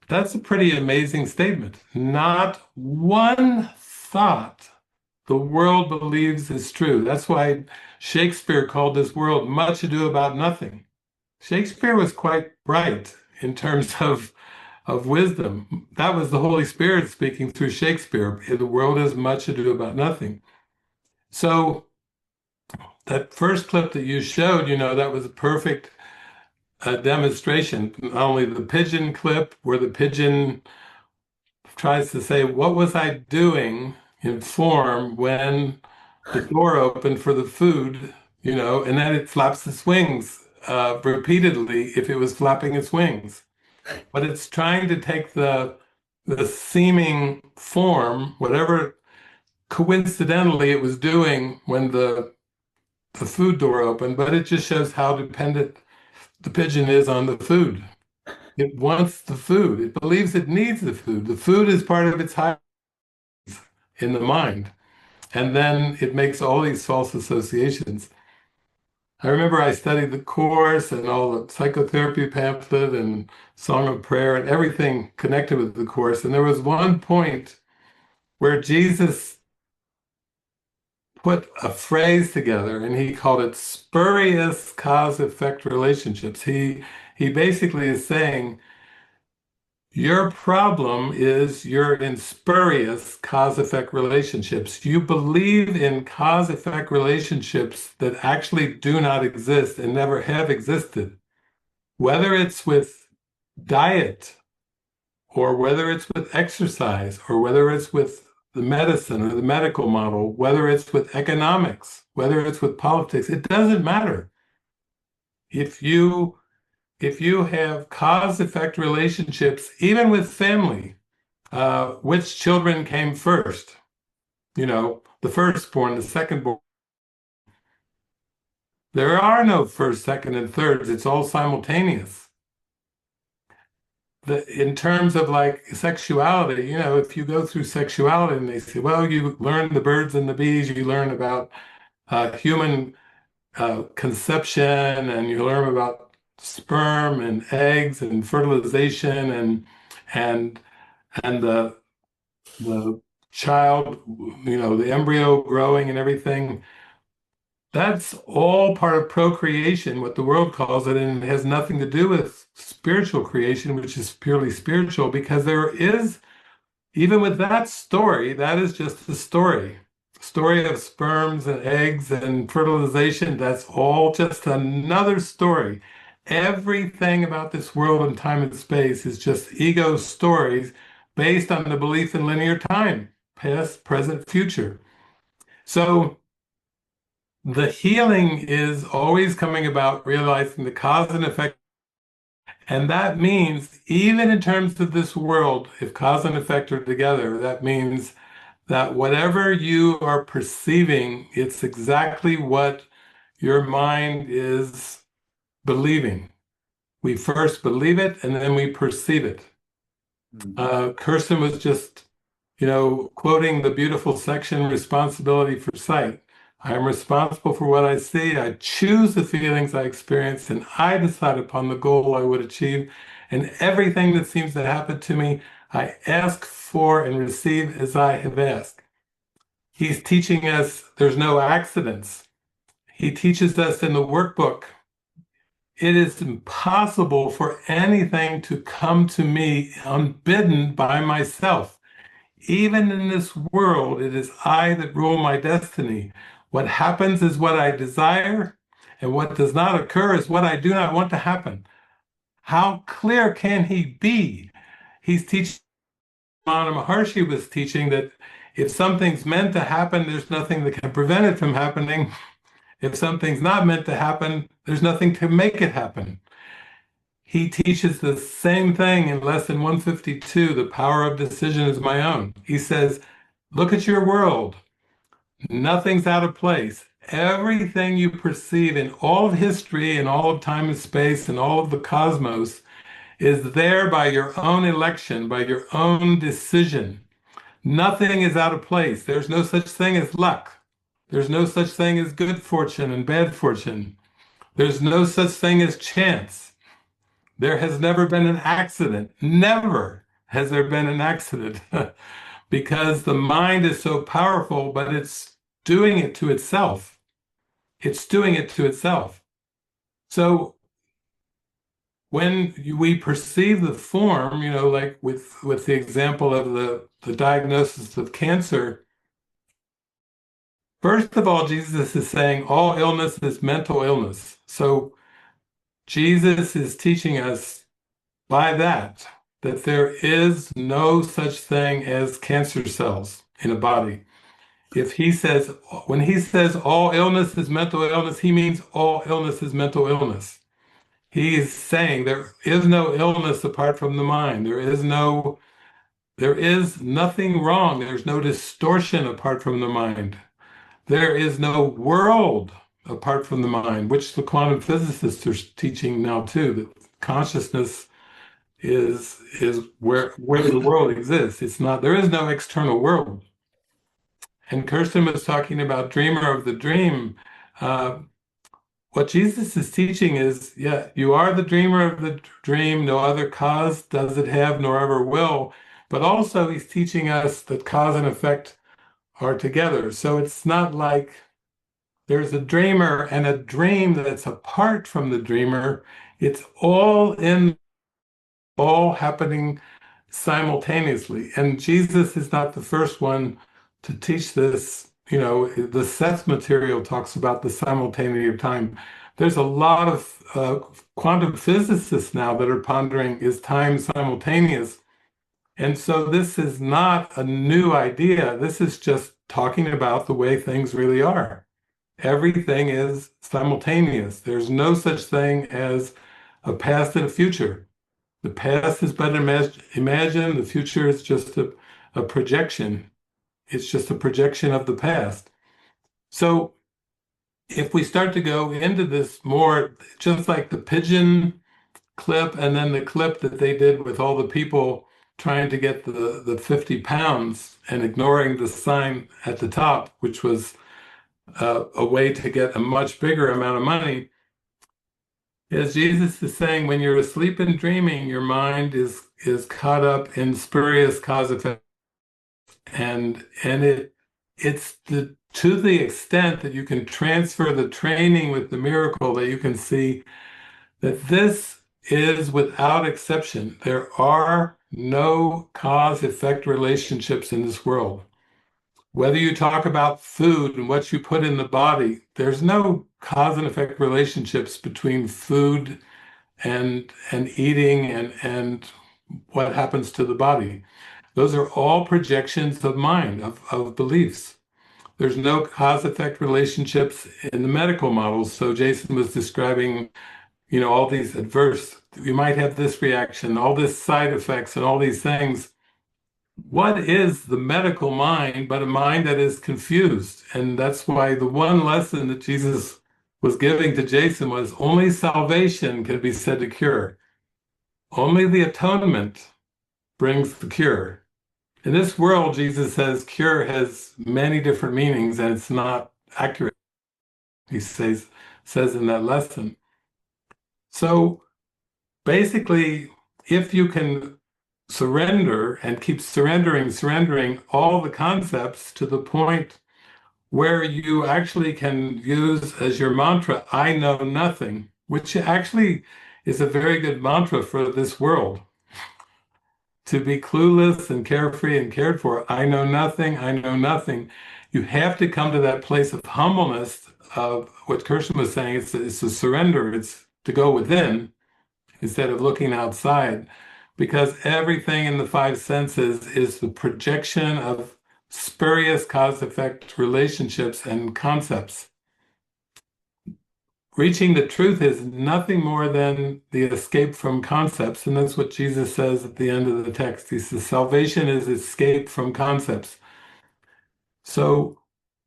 That's a pretty amazing statement. Not one thought the world believes is true. That's why Shakespeare called this world Much Ado About Nothing. Shakespeare was quite bright in terms of wisdom. That was the Holy Spirit speaking through Shakespeare. The world is much ado about nothing. So that first clip that you showed, you know, that was a perfect demonstration. Not only the pigeon clip where the pigeon tries to say, what was I doing in form when the door opened for the food, you know, and then it flaps its wings repeatedly if it was flapping its wings. But it's trying to take the seeming form, whatever coincidentally it was doing when the food door opened, but it just shows how dependent the pigeon is on the food. It wants the food. It believes it needs the food. The food is part of its high in the mind. And then it makes all these false associations. I remember I studied the Course and all the psychotherapy pamphlet and Song of Prayer and everything connected with the Course. And there was one point where Jesus put a phrase together and he called it spurious cause-effect relationships. He basically is saying, your problem is you're in spurious cause-effect relationships. You believe in cause-effect relationships that actually do not exist and never have existed. Whether it's with diet, or whether it's with exercise, or whether it's with the medicine or the medical model, whether it's with economics, whether it's with politics, it doesn't matter. If you have cause-effect relationships, even with family, which children came first? You know, the firstborn, the secondborn. There are no first, second, and thirds. It's all simultaneous. In terms of like sexuality, you know, if you go through sexuality and they say, well, you learn the birds and the bees, you learn about human conception, and you learn about sperm and eggs and fertilization and and the child, you know, the embryo growing and everything. That's all part of procreation, what the world calls it, and it has nothing to do with spiritual creation, which is purely spiritual, because there is, even with that story, that is just the story. Story of sperms and eggs and fertilization, that's all just another story. Everything about this world and time and space is just ego stories based on the belief in linear time, past, present, future. So the healing is always coming about realizing the cause and effect And that means, even in terms of this world, if cause and effect are together, that means that whatever you are perceiving, it's exactly what your mind is believing. We first believe it and then we perceive it. Kirsten was just, quoting the beautiful section, responsibility for sight. I am responsible for what I see. I choose the feelings I experience, and I decide upon the goal I would achieve. And everything that seems to happen to me, I ask for and receive as I have asked. He's teaching us there's no accidents. He teaches us in the workbook, it is impossible for anything to come to me unbidden by myself. Even in this world, it is I that rule my destiny. What happens is what I desire, and what does not occur is what I do not want to happen. How clear can he be? He's teaching, Ramana Maharshi was teaching that if something's meant to happen, there's nothing that can prevent it from happening. If something's not meant to happen, there's nothing to make it happen. He teaches the same thing in Lesson 152, The Power of Decision is My Own. He says, look at your world. Nothing's out of place. Everything you perceive in all of history and all of time and space and all of the cosmos is there by your own election, by your own decision. Nothing is out of place. There's no such thing as luck. There's no such thing as good fortune and bad fortune. There's no such thing as chance. There has never been an accident. Never has there been an accident because the mind is so powerful, but it's doing it to itself. It's doing it to itself. So when we perceive the form, like with the example of the diagnosis of cancer, first of all, Jesus is saying all illness is mental illness. So Jesus is teaching us by that there is no such thing as cancer cells in a body. When he says all illness is mental illness, he means all illness is mental illness. He is saying there is no illness apart from the mind. There is nothing wrong. There's no distortion apart from the mind. There is no world apart from the mind, which the quantum physicists are teaching now too, that consciousness is where the world exists. There is no external world. And Kirsten was talking about dreamer of the dream. What Jesus is teaching is, you are the dreamer of the dream. No other cause does it have, nor ever will. But also he's teaching us that cause and effect are together. So it's not like there's a dreamer and a dream that's apart from the dreamer. It's all happening simultaneously. And Jesus is not the first one to teach this. The Seth material talks about the simultaneity of time. There's a lot of quantum physicists now that are pondering, is time simultaneous? And so this is not a new idea. This is just talking about the way things really are. Everything is simultaneous. There's no such thing as a past and a future. The past is but imagine, the future is just a projection. It's just a projection of the past. So if we start to go into this more, just like the pigeon clip and then the clip that they did with all the people trying to get the 50 pounds and ignoring the sign at the top, which was a way to get a much bigger amount of money. As Jesus is saying, when you're asleep and dreaming, your mind is caught up in spurious cause effect, and it's to the extent that you can transfer the training with the miracle, that you can see that this is without exception. There are no cause effect relationships in this world. Whether you talk about food and what you put in the body, there's no cause and effect relationships between food and eating and what happens to the body. Those are all projections of mind, of beliefs. There's no cause effect relationships in the medical models. So Jason was describing, all these adverse you might have this reaction, all this side effects and all these things. What is the medical mind but a mind that is confused? And that's why the one lesson that Jesus was giving to Jason was only salvation can be said to cure. Only the atonement brings the cure. In this world, Jesus says cure has many different meanings and it's not accurate. He says in that lesson. So basically, if you can surrender and keep surrendering all the concepts to the point where you actually can use as your mantra, I know nothing, which actually is a very good mantra for this world. To be clueless and carefree and cared for, I know nothing, I know nothing. You have to come to that place of humbleness of what Kirsten was saying, it's a surrender, it's to go within instead of looking outside, because everything in the five senses is the projection of spurious cause-effect relationships and concepts. Reaching the truth is nothing more than the escape from concepts, and that's what Jesus says at the end of the text. He says, salvation is escape from concepts. So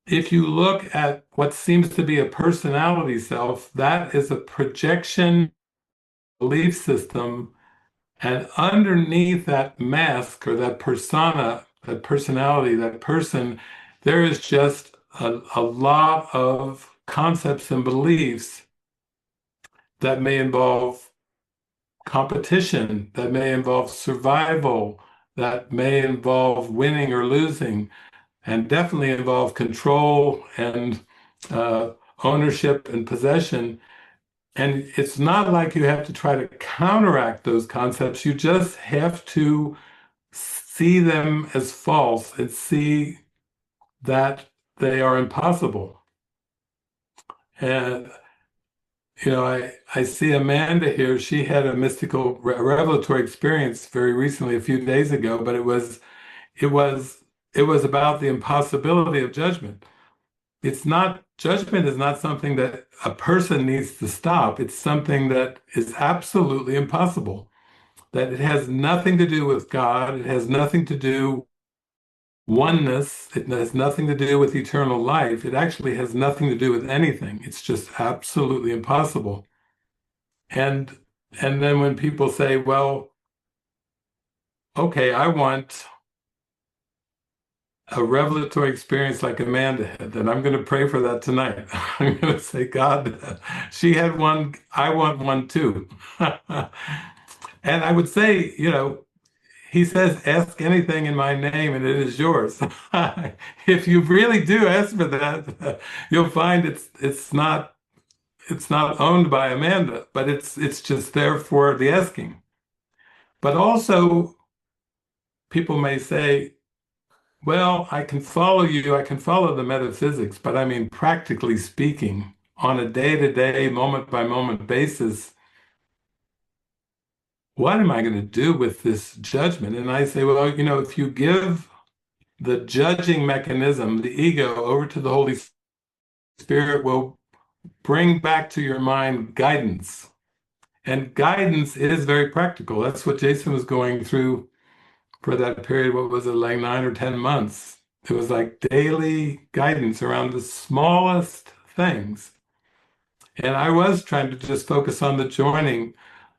if you look at what seems to be a personality self, that is a projection belief system. And underneath that mask or that persona, that personality, that person, there is just a lot of concepts and beliefs that may involve competition, that may involve survival, that may involve winning or losing, and definitely involve control and ownership and possession. And it's not like you have to try to counteract those concepts. You just have to see them as false and see that they are impossible. And, I see Amanda here. She had a mystical revelatory experience very recently, a few days ago, but it was, it was about the impossibility of judgment. Judgment is not something that a person needs to stop. It's something that is absolutely impossible, that it has nothing to do with God. It has nothing to do oneness. It has nothing to do with eternal life. It actually has nothing to do with anything. It's just absolutely impossible. And then when people say, well, okay, I want a revelatory experience like Amanda had, then I'm going to pray for that tonight. I'm going to say, God, she had one, I want one too. And I would say, he says, ask anything in my name and it is yours. If you really do ask for that, you'll find it's not owned by Amanda, but it's just there for the asking. But also people may say, well, I can follow you, I can follow the metaphysics, but I mean, practically speaking, on a day-to-day, moment-by-moment basis, what am I going to do with this judgment? And I say, well, if you give the judging mechanism, the ego, over to the Holy Spirit, will bring back to your mind guidance. And guidance is very practical. That's what Jason was going through for that period. What was it, like 9 or 10 months? It was like daily guidance around the smallest things. And I was trying to just focus on the joining.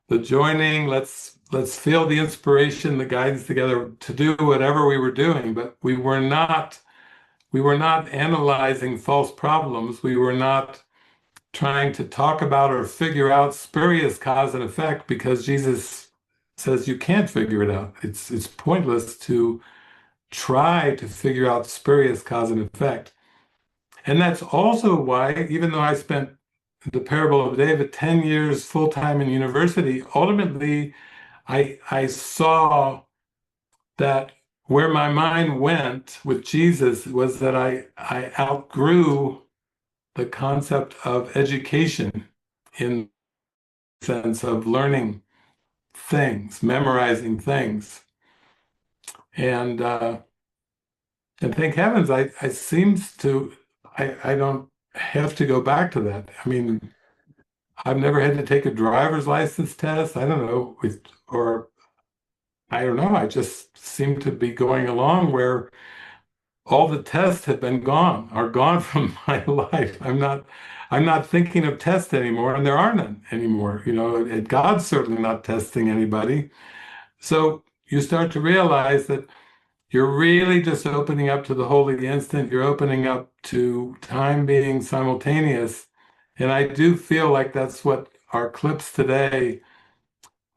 Let's feel the inspiration, the guidance together to do whatever we were doing, but we were not analyzing false problems. We were not trying to talk about or figure out spurious cause and effect, because Jesus says you can't figure it out. It's pointless to try to figure out spurious cause and effect. And that's also why, even though I spent the parable of David 10 years full-time in university, ultimately I saw that where my mind went with Jesus was that I outgrew the concept of education in the sense of learning things, memorizing things. And thank heavens, I don't have to go back to that. I mean, I've never had to take a driver's license test. I don't know, or I don't know. I just seem to be going along where all the tests have been gone, are gone from my life. I'm not thinking of tests anymore, and there are none anymore. And God's certainly not testing anybody. So you start to realize that you're really just opening up to the holy instant. You're opening up to time being simultaneous. And I do feel like that's what our clips today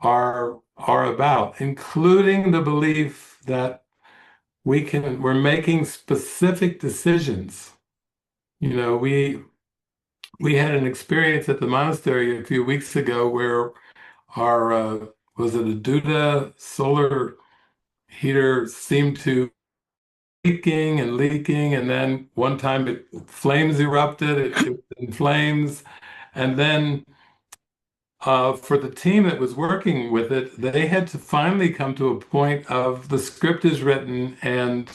are about, including the belief that we're making specific decisions. We had an experience at the monastery a few weeks ago where our was it a Duda solar heater seemed to leaking, and then one time flames erupted, it was in flames, and then for the team that was working with it, they had to finally come to a point of the script is written, and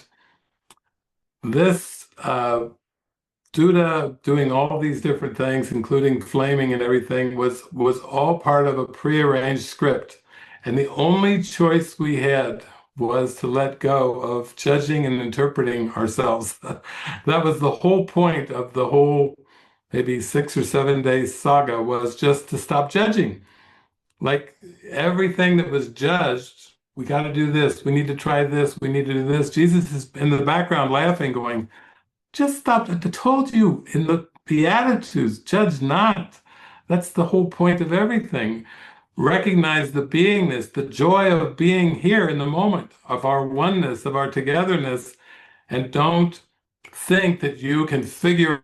this Duda doing all these different things, including flaming and everything, was all part of a prearranged script. And the only choice we had was to let go of judging and interpreting ourselves. That was the whole point of the whole maybe 6 or 7 day saga, was just to stop judging. Like everything that was judged, we got to do this, we need to try this, we need to do this. Jesus is in the background laughing, going, just stop. I told you in the Beatitudes, judge not. That's the whole point of everything. Recognize the beingness, the joy of being here in the moment, of our oneness, of our togetherness, and don't think that you can figure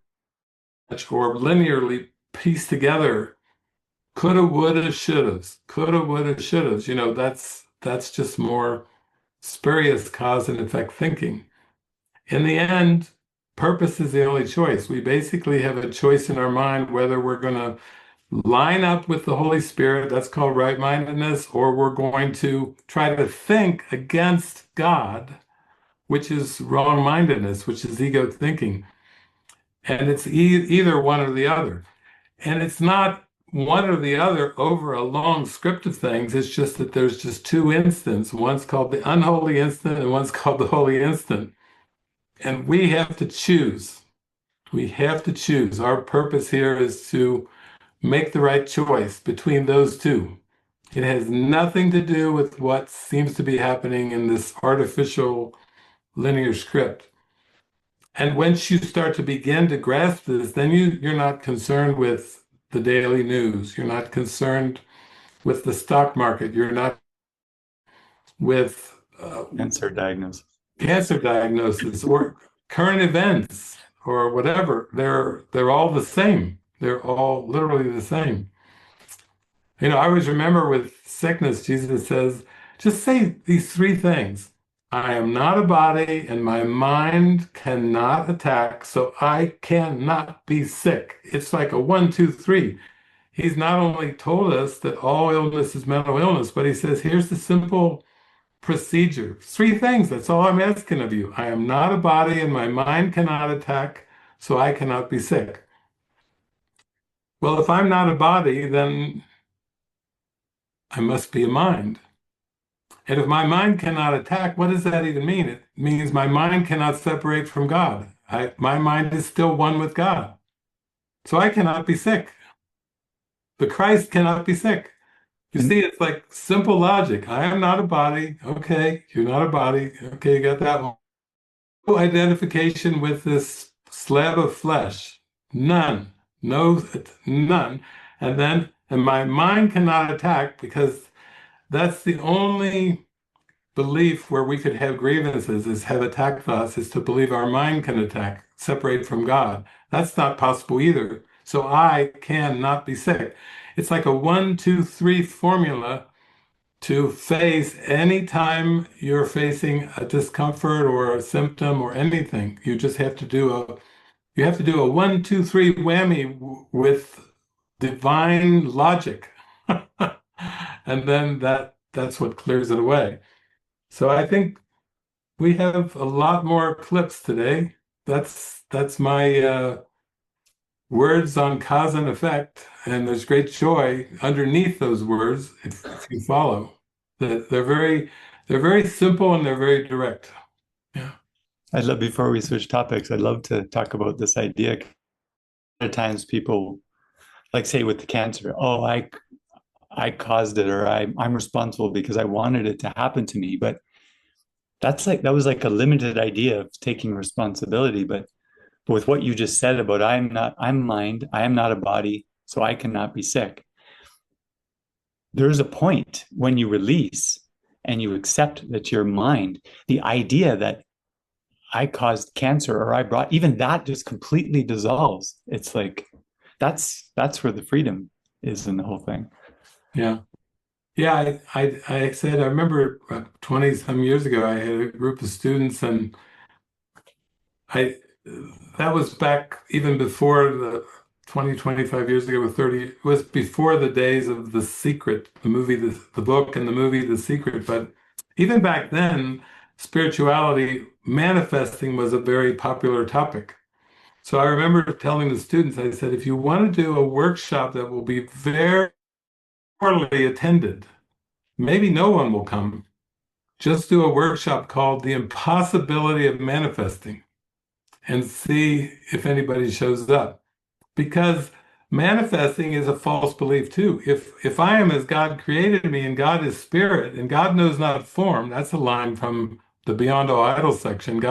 or linearly piece together coulda, woulda, shouldas, coulda, woulda, shouldas. That's just more spurious cause and effect thinking. In the end, purpose is the only choice. We basically have a choice in our mind whether we're going to line up with the Holy Spirit, that's called right-mindedness, or we're going to try to think against God, which is wrong-mindedness, which is ego thinking. And it's either one or the other. And it's not one or the other over a long script of things. It's just that there's just two instants. One's called the unholy instant and one's called the holy instant. And we have to choose. We have to choose. Our purpose here is to make the right choice between those two. It has nothing to do with what seems to be happening in this artificial linear script. And once you start to begin to grasp this, then you're not concerned with the daily news. You're not concerned with the stock market. You're not with Cancer diagnosis or current events or whatever. They're all the same. They're all literally the same. I always remember with sickness, Jesus says, just say these three things. I am not a body and my mind cannot attack, so I cannot be sick. It's like a 1, 2, 3. He's not only told us that all illness is mental illness, but he says, here's the simple procedure. Three things, that's all I'm asking of you. I am not a body and my mind cannot attack, so I cannot be sick. Well, if I'm not a body, then I must be a mind. And if my mind cannot attack, what does that even mean? It means my mind cannot separate from God. My mind is still one with God. So I cannot be sick. The Christ cannot be sick. You see, it's like simple logic. I am not a body. Okay, you're not a body. Okay, you got that one. No identification with this slab of flesh. None. No, none. And my mind cannot attack, because that's the only belief where we could have grievances, is have attack thoughts, is to believe our mind can attack, separate from God. That's not possible either. So I cannot be sick. It's like a 1, 2, 3 formula to face any time you're facing a discomfort or a symptom or anything. You just have to do a 1, 2, 3 whammy with divine logic. And then that's what clears it away. So I think we have a lot more clips today. That's my words on cause and effect, and there's great joy underneath those words if you follow. They're very simple and they're very direct. Yeah. I'd love, before we switch topics, I'd love to talk about this idea. At times people, like say with the cancer, oh, I caused it, or I'm responsible because I wanted it to happen to me. But that was like a limited idea of taking responsibility. But with what you just said about I'm mind, I am not a body, so I cannot be sick. There's a point when you release and you accept that your mind, the idea that I caused cancer or I brought, even that just completely dissolves. It's like that's where the freedom is in the whole thing. Yeah. Yeah, I said, I remember 20 some years ago, I had a group of students, and I that was back even before the 20, 25 years ago, with 30, it was before the days of The Secret, the movie, the book and the movie, The Secret. But even back then, spirituality, manifesting was a very popular topic. So I remember telling the students, I said, if you want to do a workshop that will be very poorly attended, maybe no one will come. Just do a workshop called The Impossibility of Manifesting and see if anybody shows up. Because manifesting is a false belief too. If I am as God created me and God is spirit and God knows not form, that's a line from the Beyond All Idols section.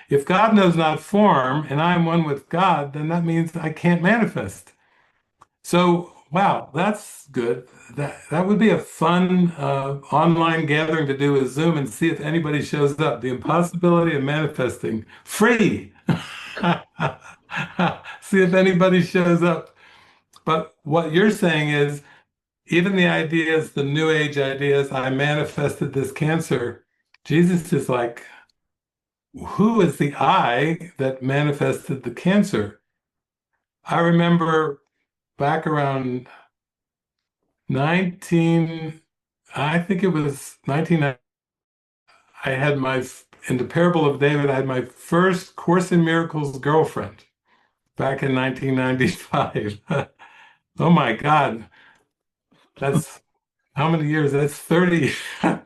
If God knows not form and I am one with God, then that means I can't manifest. So, wow, that's good. That would be a fun online gathering to do with Zoom and see if anybody shows up. The impossibility of manifesting, free. See if anybody shows up. But what you're saying is, even the ideas, the New Age ideas, I manifested this cancer. Jesus is like, who is the I that manifested the cancer? I remember back around 19, I think it was 19, I had in the Parable of David, I had my first Course in Miracles girlfriend back in 1995. Oh my God. That's how many years? That's 30,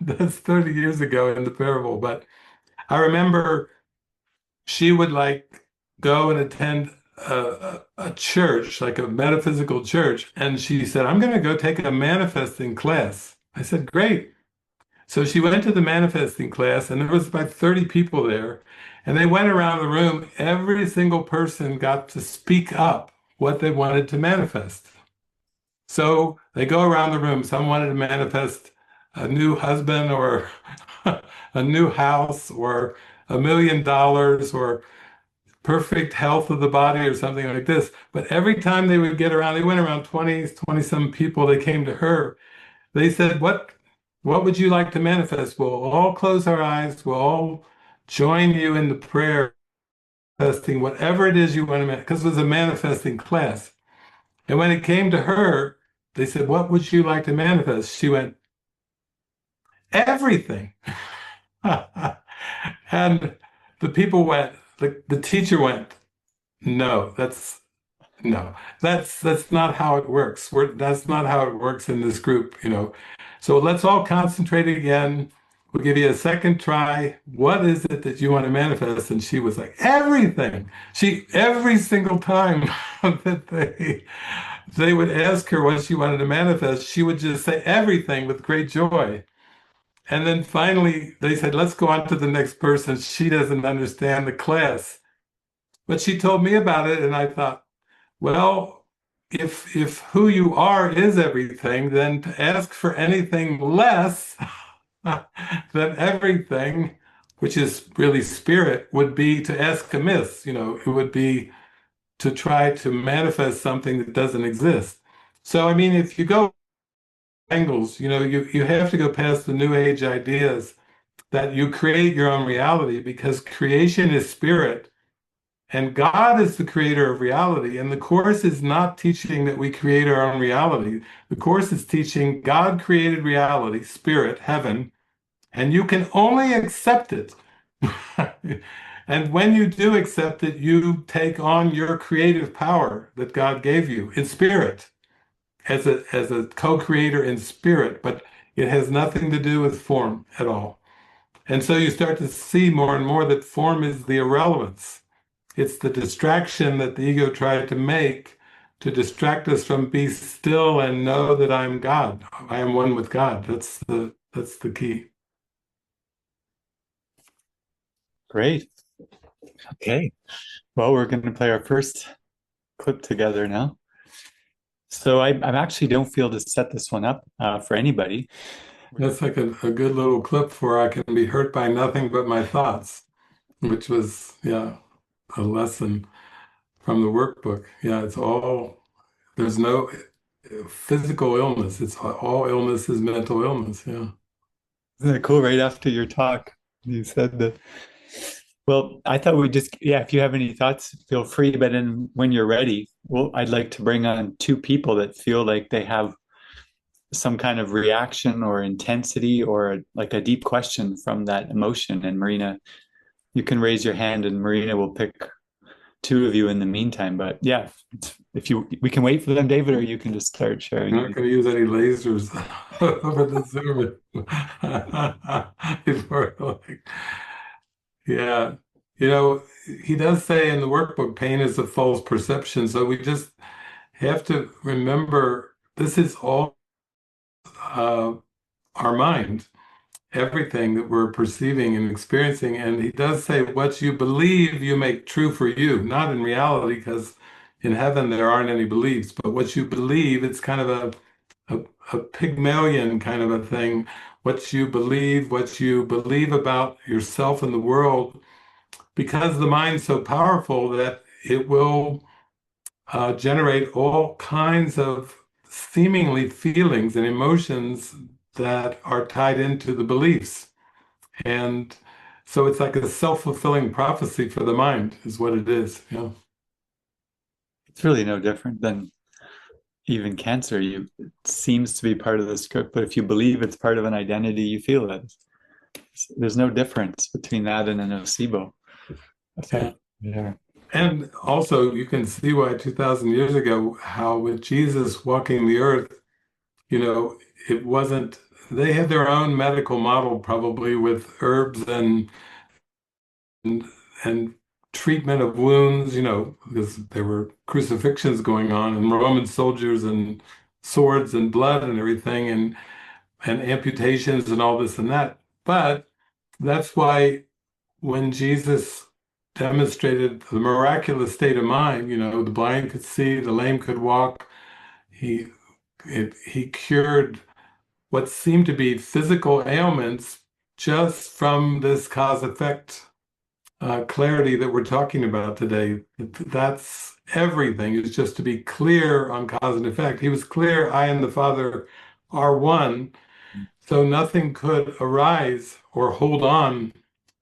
that's 30 years ago in the parable. But I remember she would like go and attend a church, like a metaphysical church. And she said, I'm going to go take a manifesting class. I said, great. So she went to the manifesting class, and there was about 30 people there. And they went around the room. Every single person got to speak up what they wanted to manifest. So they go around the room. Some wanted to manifest a new husband or a new house or $1 million or perfect health of the body or something like this. But every time they would get around, they went around 20 some people, they came to her. They said, what would you like to manifest? We'll all close our eyes. We'll all join you in the prayer, manifesting whatever it is you want to manifest, because it was a manifesting class. And when it came to her, they said, what would you like to manifest? She went, everything. And the people went, the teacher went, no, that's not how it works. That's not how it works in this group. So let's all concentrate again. We'll give you a second try. What is it that you want to manifest? And she was like, everything. Every single time that they would ask her what she wanted to manifest, she would just say everything with great joy. And then finally they said, let's go on to the next person. She doesn't understand the class. But she told me about it, and I thought, well, if who you are is everything, then to ask for anything less than everything, which is really spirit, would be to ask amiss. It would be to try to manifest something that doesn't exist. So, I mean, if you go angles, you have to go past the New Age ideas that you create your own reality, because creation is spirit. And God is the creator of reality. And the Course is not teaching that we create our own reality. The Course is teaching God created reality, spirit, heaven, and you can only accept it. And when you do accept it, you take on your creative power that God gave you in spirit, as a co-creator in spirit, but it has nothing to do with form at all. And so you start to see more and more that form is the irrelevance. It's the distraction that the ego tried to make to distract us from be still and know that I'm God. I am one with God. That's the key. Great. Okay. Well, we're going to play our first clip together now. So I actually don't feel to set this one up for anybody. That's like a good little clip for I can be hurt by nothing but my thoughts, which was, yeah, a lesson from the workbook. Yeah, it's all, there's no physical illness. It's all illness is mental illness. Yeah. Isn't that cool? Right after your talk, you said that. Well, I thought we'd just, yeah, if you have any thoughts, feel free. But then when you're ready, well, I'd like to bring on two people that feel like they have some kind of reaction or intensity or like a deep question from that emotion. And Marina, you can raise your hand and Marina will pick two of you in the meantime. But yeah, if you, we can wait for them, David, or you can just start sharing. I'm not going to use any lasers over the Zoom before, like, yeah. You know, he does say in the workbook, pain is a false perception. So we just have to remember this is all our mind, everything that we're perceiving and experiencing. And he does say, what you believe, you make true for you, not in reality, because in heaven there aren't any beliefs, but what you believe, it's kind of a Pygmalion kind of a thing. What you believe about yourself and the world, because the mind's so powerful that it will generate all kinds of seemingly feelings and emotions that are tied into the beliefs. And so it's like a self-fulfilling prophecy for the mind is what it is. Yeah. It's really no different than even cancer. It seems to be part of the script, but if you believe it's part of an identity, you feel it. There's no difference between that and a nocebo effect. Yeah. And also you can see why 2000 years ago, how with Jesus walking the earth, you know, it wasn't, they had their own medical model probably with herbs and treatment of wounds, you know, because there were crucifixions going on and Roman soldiers and swords and blood and everything and amputations and all this and that. But that's why when Jesus demonstrated the miraculous state of mind, you know, the blind could see, the lame could walk, he he cured what seemed to be physical ailments just from this cause effect clarity that we're talking about today. That's everything, is just to be clear on cause and effect. He was clear, I and the Father are one, so nothing could arise or hold on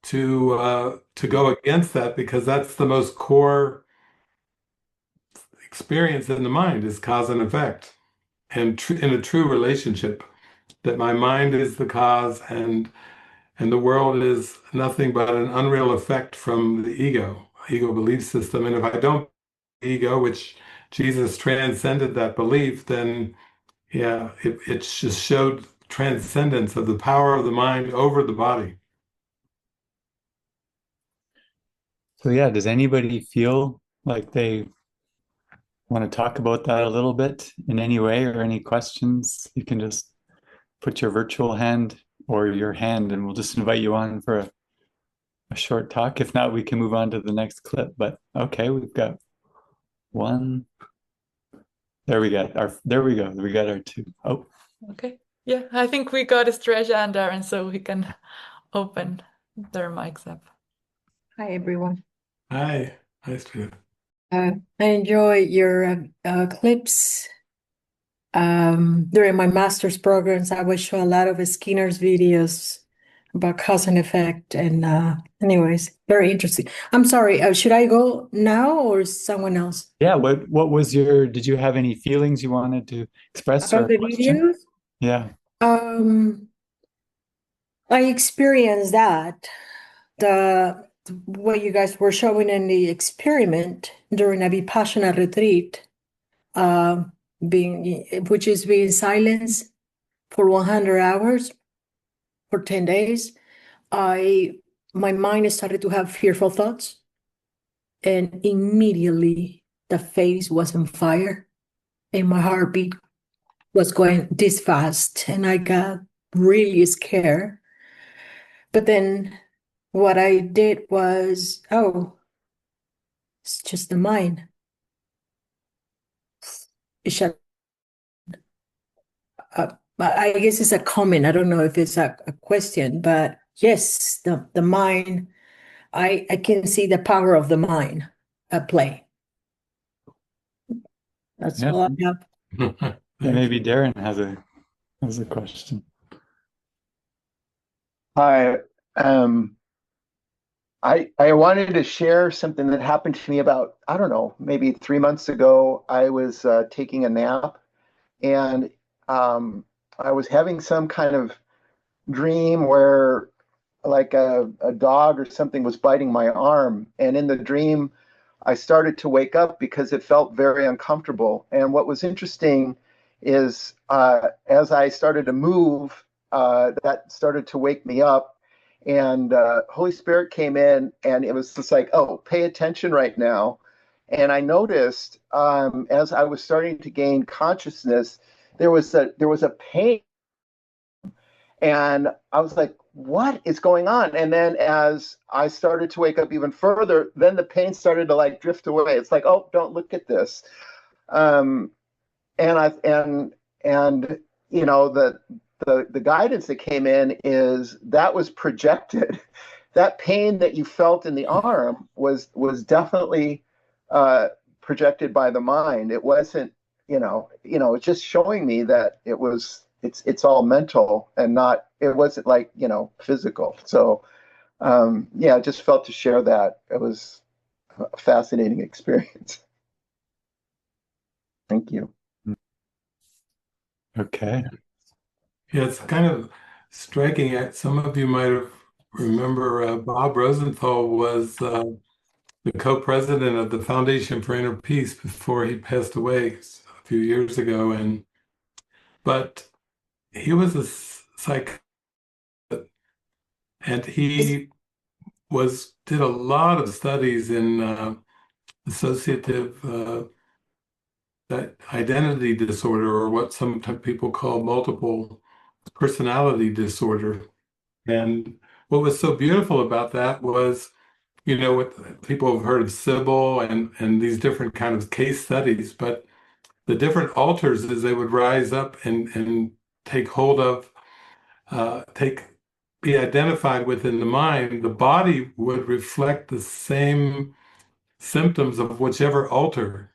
to go against that, because that's the most core experience in the mind is cause and effect, and in a true relationship, that my mind is the cause and the world is nothing but an unreal effect from the ego belief system. And if I don't ego, which Jesus transcended that belief, then yeah, it just showed transcendence of the power of the mind over the body. So yeah, does anybody feel like they want to talk about that a little bit in any way, or any questions? You can just put your virtual hand or your hand and we'll just invite you on for a short talk. If not, we can move on to the next clip. But okay, we've got one. There we go. We got our two. Oh, okay. Yeah, I think we got Stresha and Darren, so we can open their mics up. Hi, everyone. Hi, Steve. I enjoy your clips. During my master's programs, I would show a lot of Skinner's videos about cause and effect. And anyways, very interesting. I'm sorry, should I go now or someone else? yeah. What was your, did you have any feelings you wanted to express or About a the question? videos? Yeah. I experienced that. what you guys were showing in the experiment during a Vipassana retreat, which is being silent for 100 hours for 10 days, my mind started to have fearful thoughts, and immediately the face was on fire and my heartbeat was going this fast, and I got really scared. But then what I did was, oh, it's just the mind. It shut up. I guess it's a comment. I don't know if it's a question, but yes, the mind, I can see the power of the mind at play. That's Yeah. all I have. Yeah, maybe Darren has a question. Hi. I wanted to share something that happened to me about, I don't know, maybe 3 months ago. I was taking a nap, and I was having some kind of dream where like a dog or something was biting my arm. And in the dream, I started to wake up because it felt very uncomfortable. And what was interesting is as I started to move, that started to wake me up. And Holy Spirit came in, and it was just like, oh, pay attention right now. And I noticed as I was starting to gain consciousness, there was a pain, and I was like, what is going on? And then as I started to wake up even further, then the pain started to like drift away. It's like, oh, don't look at this. Um, and you know, the guidance that came in is that was projected. That pain that you felt in the arm was definitely projected by the mind. It wasn't, it's just showing me that it's all mental and not, it wasn't like, physical. So yeah, I just felt to share that. It was a fascinating experience. Thank you. Okay. Yeah, it's kind of striking. Some of you might have remember Bob Rosenthal was the co-president of the Foundation for Inner Peace before he passed away a few years ago, but he was a psych, and he did a lot of studies in associative that identity disorder, or what some people call multiple personality disorder. And what was so beautiful about that was, what people have heard of Sybil and these different kind of case studies, but the different alters as they would rise up and take hold of, be identified within the mind, the body would reflect the same symptoms of whichever alter.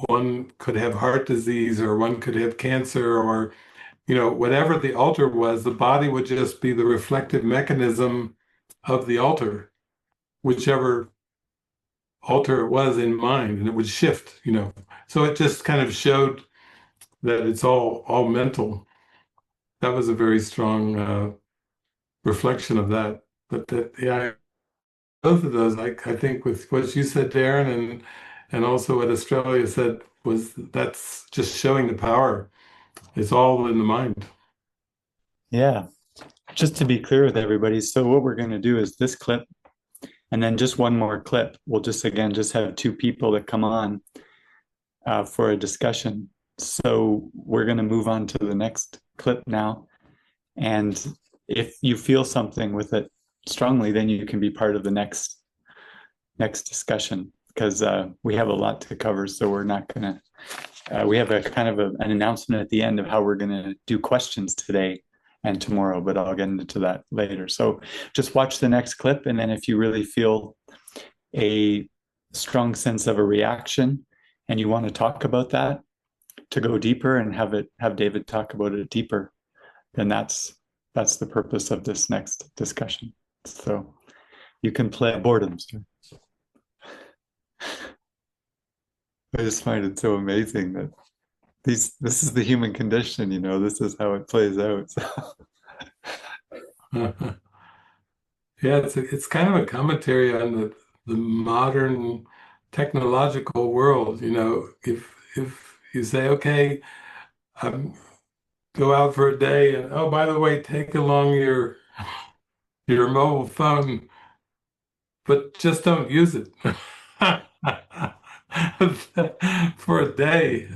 One could have heart disease, or one could have cancer, or whatever the alter was, the body would just be the reflective mechanism of the alter, whichever alter it was in mind, and it would shift. So it just kind of showed that it's all mental. That was a very strong reflection of that. But yeah, both of those, I think with what you said, Darren, and also what Australia said, that's just showing the power. It's all in the mind. Yeah. Just to be clear with everybody, so what we're going to do is this clip, and then just one more clip. We'll just have two people that come on for a discussion. So we're going to move on to the next clip now. And if you feel something with it strongly, then you can be part of the next discussion, because we have a lot to cover. So we're not going to, we have a kind of an announcement at the end of how we're going to do questions today and tomorrow, but I'll get into that later. So just watch the next clip. And then if you really feel a strong sense of a reaction and you want to talk about that, to go deeper and have David talk about it deeper, then that's the purpose of this next discussion. So you can play boredom. I just find it so amazing that this is the human condition, this is how it plays out. So. Yeah, it's kind of a commentary on the modern technological world. If you say, okay, go out for a day, and oh, by the way, take along your mobile phone, but just don't use it for a day,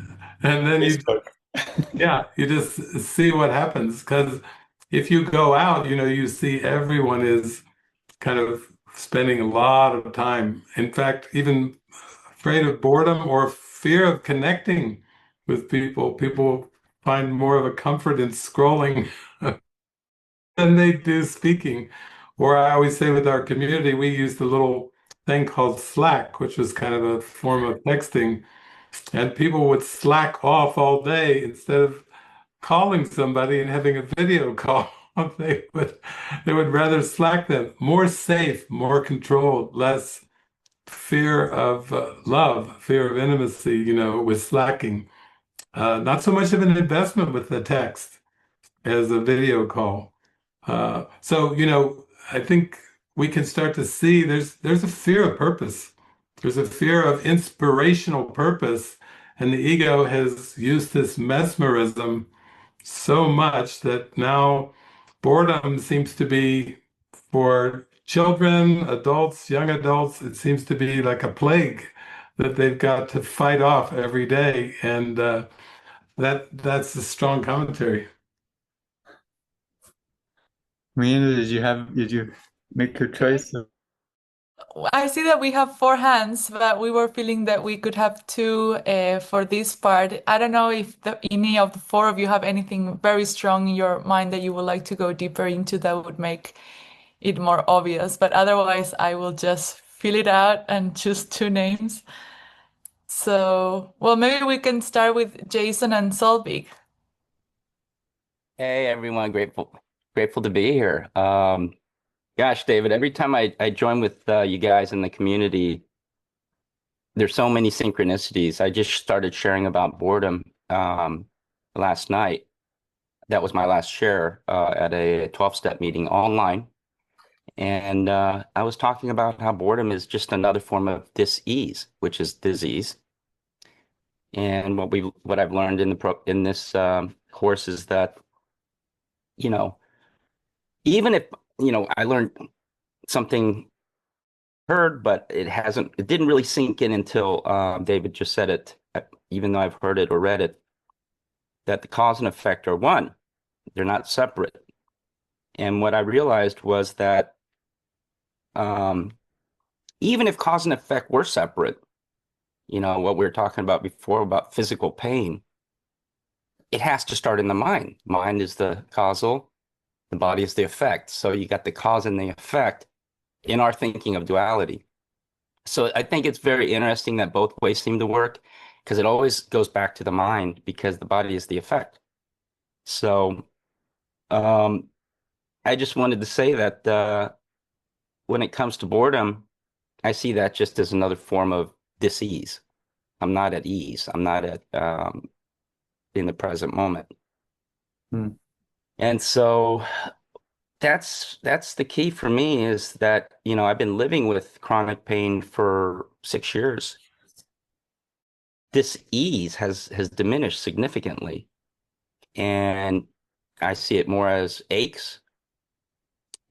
and then Facebook. you just see what happens. Because if you go out, you see everyone is kind of spending a lot of time. In fact, even afraid of boredom or fear of connecting with people. People find more of a comfort in scrolling than they do speaking. Or I always say with our community, we use the little thing called Slack, which is kind of a form of texting. And people would slack off all day instead of calling somebody and having a video call. They would rather Slack them. More safe, more controlled, less fear of love, fear of intimacy, with slacking. Not so much of an investment with the text as a video call. So, I think we can start to see there's a fear of purpose. There's a fear of inspirational purpose, and the ego has used this mesmerism so much that now boredom seems to be for children, adults, young adults, it seems to be like a plague that they've got to fight off every day. And that's a strong commentary. Marina, did you make your choice? I see that we have four hands, but we were feeling that we could have two for this part. I don't know if any of the four of you have anything very strong in your mind that you would like to go deeper into that would make it more obvious. But otherwise, I will just fill it out and choose two names. So, well, maybe we can start with Jason and Solvik. Hey everyone, grateful to be here. Gosh, David, every time I join with you guys in the community, there's so many synchronicities. I just started sharing about boredom last night. That was my last share at a 12-step meeting online. And I was talking about how boredom is just another form of dis-ease, which is disease. And what I've learned in this course is that, even if, I learned something heard, but it didn't really sink in until David just said it, even though I've heard it or read it, that the cause and effect are one. They're not separate. And what I realized was that even if cause and effect were separate, what we were talking about before about physical pain, it has to start in the mind. Mind is the causal, the body is the effect. So you got the cause and the effect in our thinking of duality. So I think it's very interesting that both ways seem to work, because it always goes back to the mind, because the body is the effect. So I just wanted to say that when it comes to boredom, I see that just as another form of dis-ease. I'm not at ease. I'm not at in the present moment. Hmm. And so that's the key for me, is that, I've been living with chronic pain for 6 years. This ease has diminished significantly, and I see it more as aches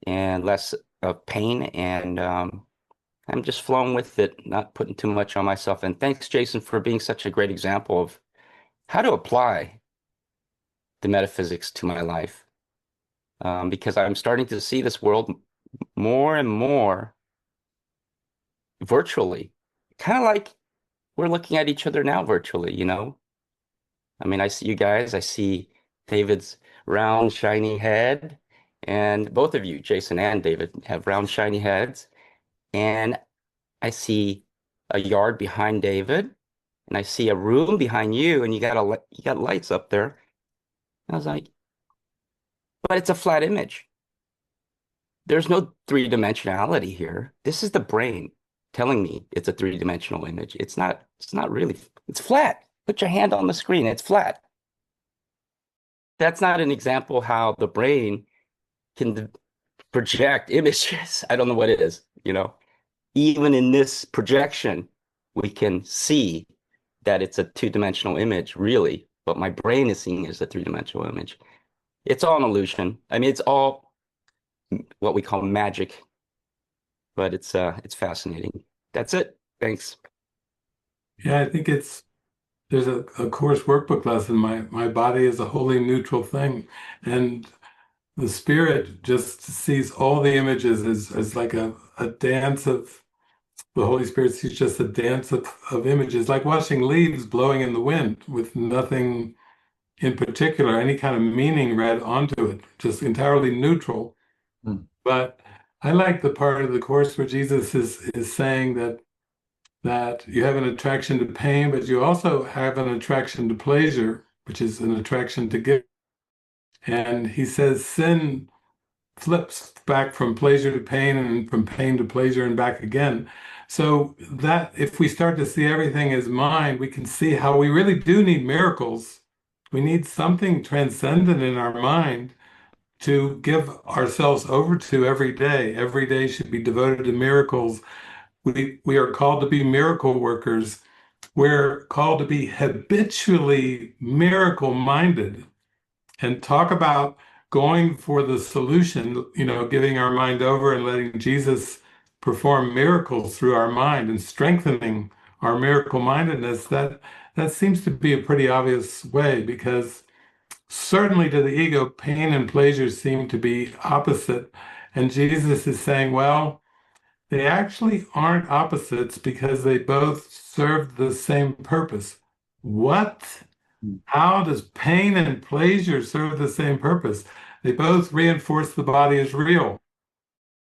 and less of pain, and I'm just flowing with it, not putting too much on myself. And thanks, Jason, for being such a great example of how to apply the metaphysics to my life, because I'm starting to see this world more and more virtually, kind of like we're looking at each other now virtually, I mean, I see you guys, I see David's round, shiny head, and both of you, Jason and David, have round, shiny heads. And I see a yard behind David, and I see a room behind you, and you got lights up there. I was like, but it's a flat image. There's no three-dimensionality here. This is the brain telling me it's a three-dimensional image. It's not really, it's flat. Put your hand on the screen, it's flat. That's not an example how the brain can project images. I don't know what it is, you know. Even in this projection, we can see that it's a two-dimensional image, really, but my brain is seeing it as a three-dimensional image. It's all an illusion. I mean, it's all what we call magic, but it's fascinating. That's it. Thanks. Yeah, I think there's a course workbook lesson. My body is a wholly neutral thing, and the spirit just sees all the images as like a dance of the Holy Spirit sees just a dance of images, like watching leaves blowing in the wind with nothing in particular, any kind of meaning read onto it, just entirely neutral. Mm. But I like the part of the course where Jesus is saying that you have an attraction to pain, but you also have an attraction to pleasure, which is an attraction to gift. And he says sin flips back from pleasure to pain and from pain to pleasure and back again. So that if we start to see everything as mind, we can see how we really do need miracles. We need something transcendent in our mind to give ourselves over to every day. Every day should be devoted to miracles. We are called to be miracle workers. We're called to be habitually miracle minded and talk about going for the solution, giving our mind over and letting Jesus perform miracles through our mind and strengthening our miracle mindedness. That seems to be a pretty obvious way, because certainly to the ego, pain and pleasure seem to be opposite. And Jesus is saying, well, they actually aren't opposites because they both serve the same purpose. What? How does pain and pleasure serve the same purpose? They both reinforce the body as real.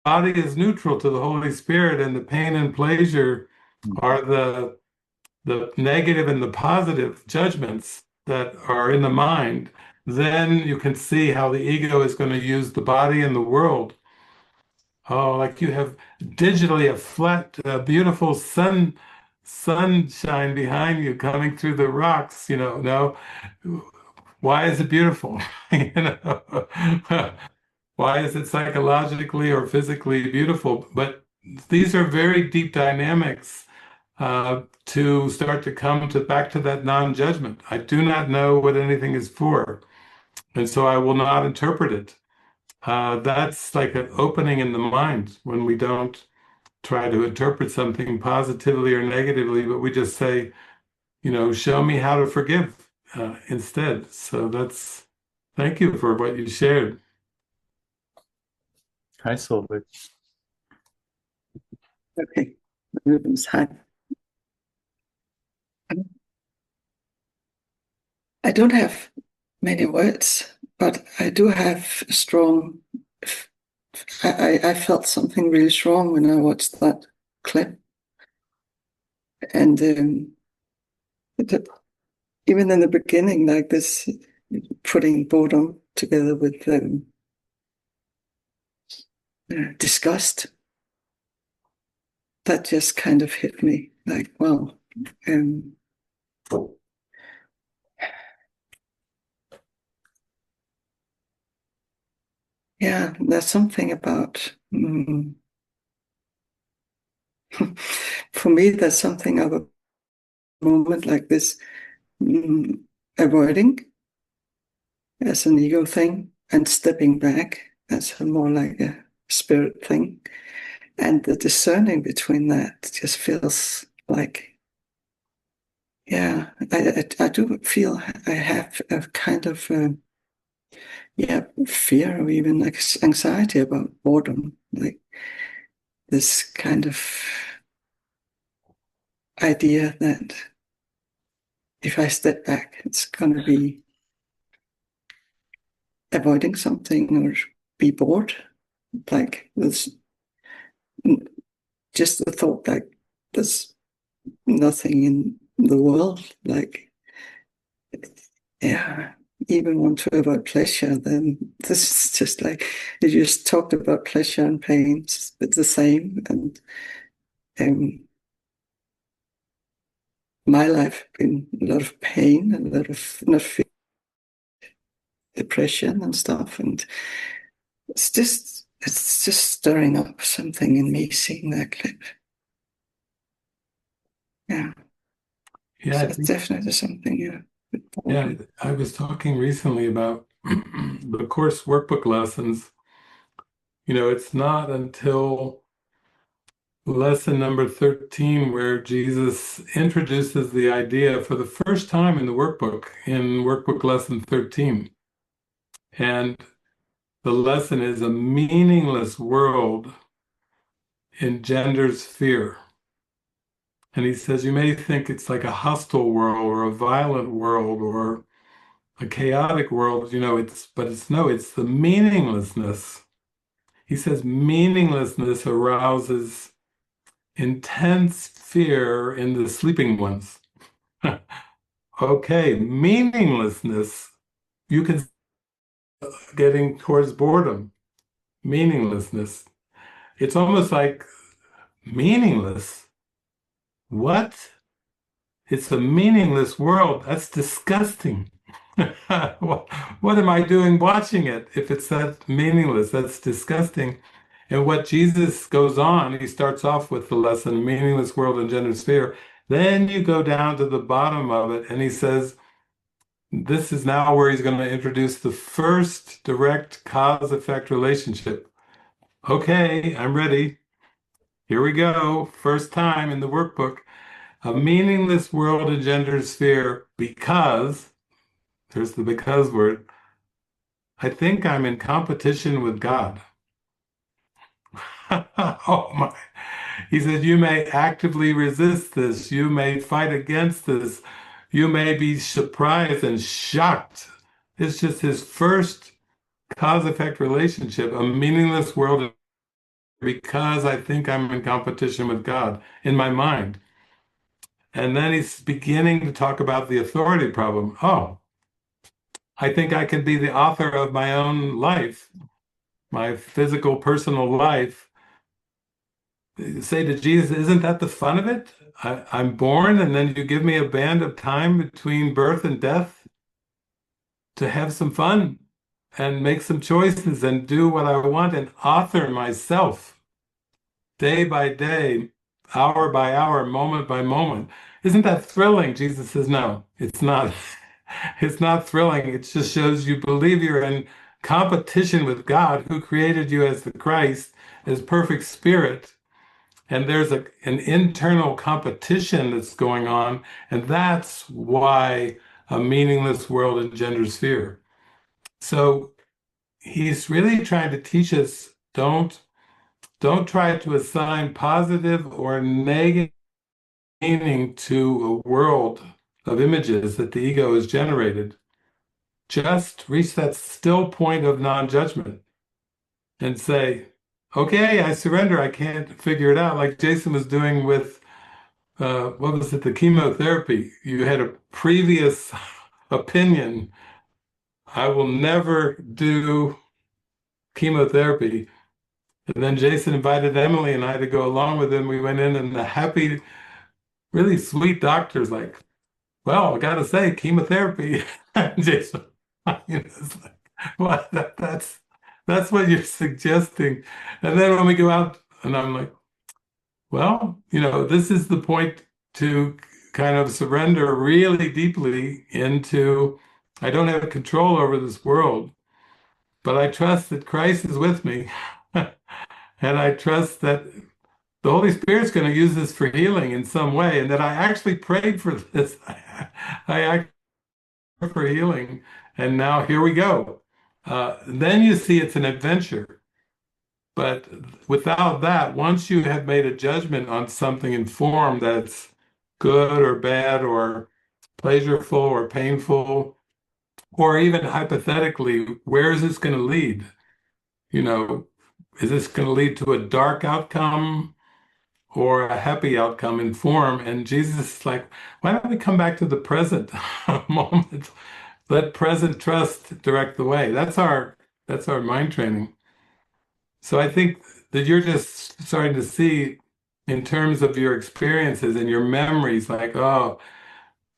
The body is neutral to the Holy Spirit, and the pain and pleasure are the negative and the positive judgments that are in the mind. Then you can see how the ego is going to use the body and the world. Oh, like you have digitally a flat, beautiful sunshine behind you coming through the rocks. No, why is it beautiful? You know, why is it psychologically or physically beautiful? But these are very deep dynamics to start to come back to that non-judgment. I do not know what anything is for, and so I will not interpret it. That's like an opening in the mind when we don't try to interpret something positively or negatively, but we just say, show me how to forgive instead. So thank you for what you shared. Hi, Solveig. Okay, Ruben's hi. I don't have many words, but I do have a strong. I felt something really strong when I watched that clip, and even in the beginning, like this, putting boredom together with disgust, that just kind of hit me. Like, wow. Yeah, there's something about, for me, there's something of a moment like this, avoiding as an ego thing and stepping back as more like a spirit thing. And the discerning between that just feels like, yeah, I do feel I have a kind of, fear or even anxiety about boredom, like this kind of idea that if I step back, it's going to be avoiding something or be bored. Like there's just the thought like there's nothing in the world, like, yeah, even want to avoid pleasure, then this is just like, you just talked about pleasure and pain, it's the same. And my life has been a lot of pain, a lot of not fear, depression and stuff. And it's just it's just stirring up something in me seeing that clip. Yeah. Yeah, So it's definitely something, yeah. yeah. I was talking recently about the course workbook lessons. It's not until lesson number 13 where Jesus introduces the idea for the first time in the workbook, in workbook lesson 13. And the lesson is a meaningless world engenders fear. And he says, you may think it's like a hostile world or a violent world or a chaotic world, it's the meaninglessness. He says meaninglessness arouses intense fear in the sleeping ones. Okay, meaninglessness, you can getting towards boredom, meaninglessness. It's almost like meaningless. What? It's a meaningless world. That's disgusting. What am I doing watching it if it's that meaningless? That's disgusting. And what Jesus goes on, he starts off with the lesson, meaningless world engenders fear. Then you go down to the bottom of it, and he says, this is now where he's going to introduce the first direct cause-effect relationship. Okay, I'm ready. Here we go. First time in the workbook. A meaningless world engenders fear because, there's the because word, I think I'm in competition with God. Oh my. He said, you may actively resist this. You may fight against this. You may be surprised and shocked. It's just his first cause-effect relationship, a meaningless world because I think I'm in competition with God in my mind. And then he's beginning to talk about the authority problem. Oh, I think I can be the author of my own life, my physical, personal life. Say to Jesus, isn't that the fun of it? I'm born, and then you give me a band of time between birth and death to have some fun and make some choices and do what I want and author myself day by day, hour by hour, moment by moment. Isn't that thrilling? Jesus says, no, it's not. It's not thrilling. It just shows you believe you're in competition with God, who created you as the Christ, as perfect spirit. And there's an internal competition that's going on. And that's why a meaningless world engenders fear. So he's really trying to teach us, don't try to assign positive or negative meaning to a world of images that the ego has generated. Just reach that still point of non-judgment and say, okay, I surrender. I can't figure it out. Like Jason was doing with, what was it, the chemotherapy. You had a previous opinion. I will never do chemotherapy. And then Jason invited Emily and I to go along with him. We went in, and the happy, really sweet doctor's like, well, I gotta say, chemotherapy. Jason, it's like, what? That's what you're suggesting. And then when we go out, and I'm like, well, this is the point to kind of surrender really deeply into, I don't have control over this world, but I trust that Christ is with me. And I trust that the Holy Spirit's going to use this for healing in some way, and that I actually prayed for this. I actually prayed for healing, and now here we go. Then you see it's an adventure. But without that, once you have made a judgment on something in form that's good or bad or pleasurable or painful, or even hypothetically, where is this going to lead? Is this going to lead to a dark outcome or a happy outcome in form? And Jesus is like, why don't we come back to the present moment? Let present trust direct the way. That's our mind training. So I think that you're just starting to see in terms of your experiences and your memories, like, oh,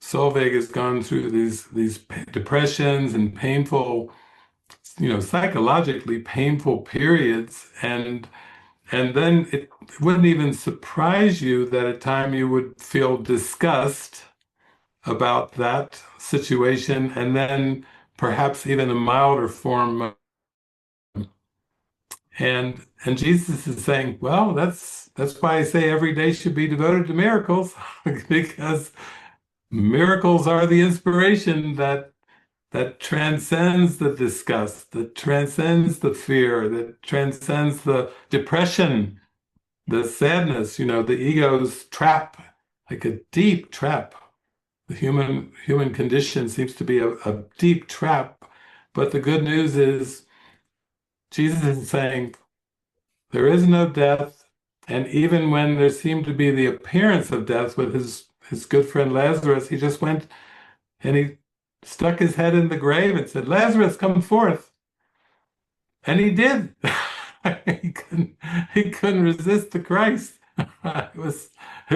Solveig has gone through these depressions and painful psychologically painful periods, and then it wouldn't even surprise you that at time you would feel disgust about that situation, and then perhaps even a milder form. And Jesus is saying, well, that's why I say every day should be devoted to miracles, because miracles are the inspiration that transcends the disgust, that transcends the fear, that transcends the depression, the sadness, the ego's trap, like a deep trap. The human condition seems to be a deep trap. But the good news is Jesus is saying there is no death. And even when there seemed to be the appearance of death with his good friend Lazarus, he just went and he stuck his head in the grave and said, Lazarus, come forth. And he did. he couldn't resist the Christ. it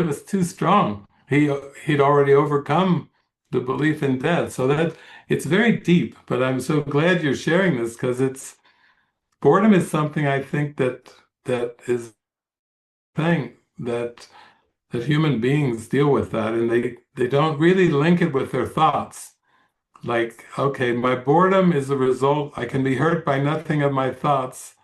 was too strong. He'd already overcome the belief in death. So that it's very deep, but I'm so glad you're sharing this, because boredom is something I think that is a thing that human beings deal with that, and they don't really link it with their thoughts. Like, okay, my boredom is a result. I can be hurt by nothing of my thoughts.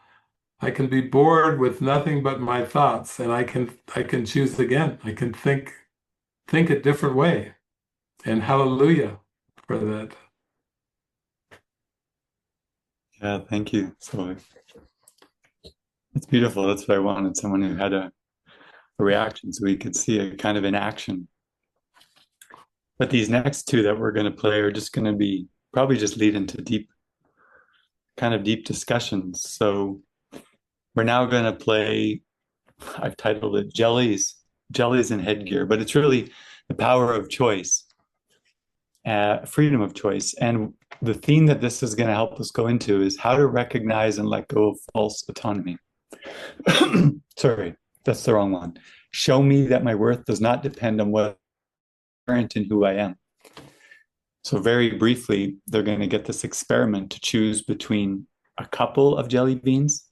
I can be bored with nothing but my thoughts, and I can choose again. I can think a different way. And hallelujah for that. Yeah, thank you. So it's beautiful. That's what I wanted, someone who had a reaction so we could see it kind of in action. But these next two that we're going to play are just going to be probably just lead into deep discussions. So we're now going to play, I've titled it Jellies and Headgear, but it's really the power of choice, freedom of choice. And the theme that this is going to help us go into is how to recognize and let go of false autonomy. Sorry, that's the wrong one. Show me that my worth does not depend on what current in who I am. So very briefly, they're going to get this experiment to choose between a couple of jelly beans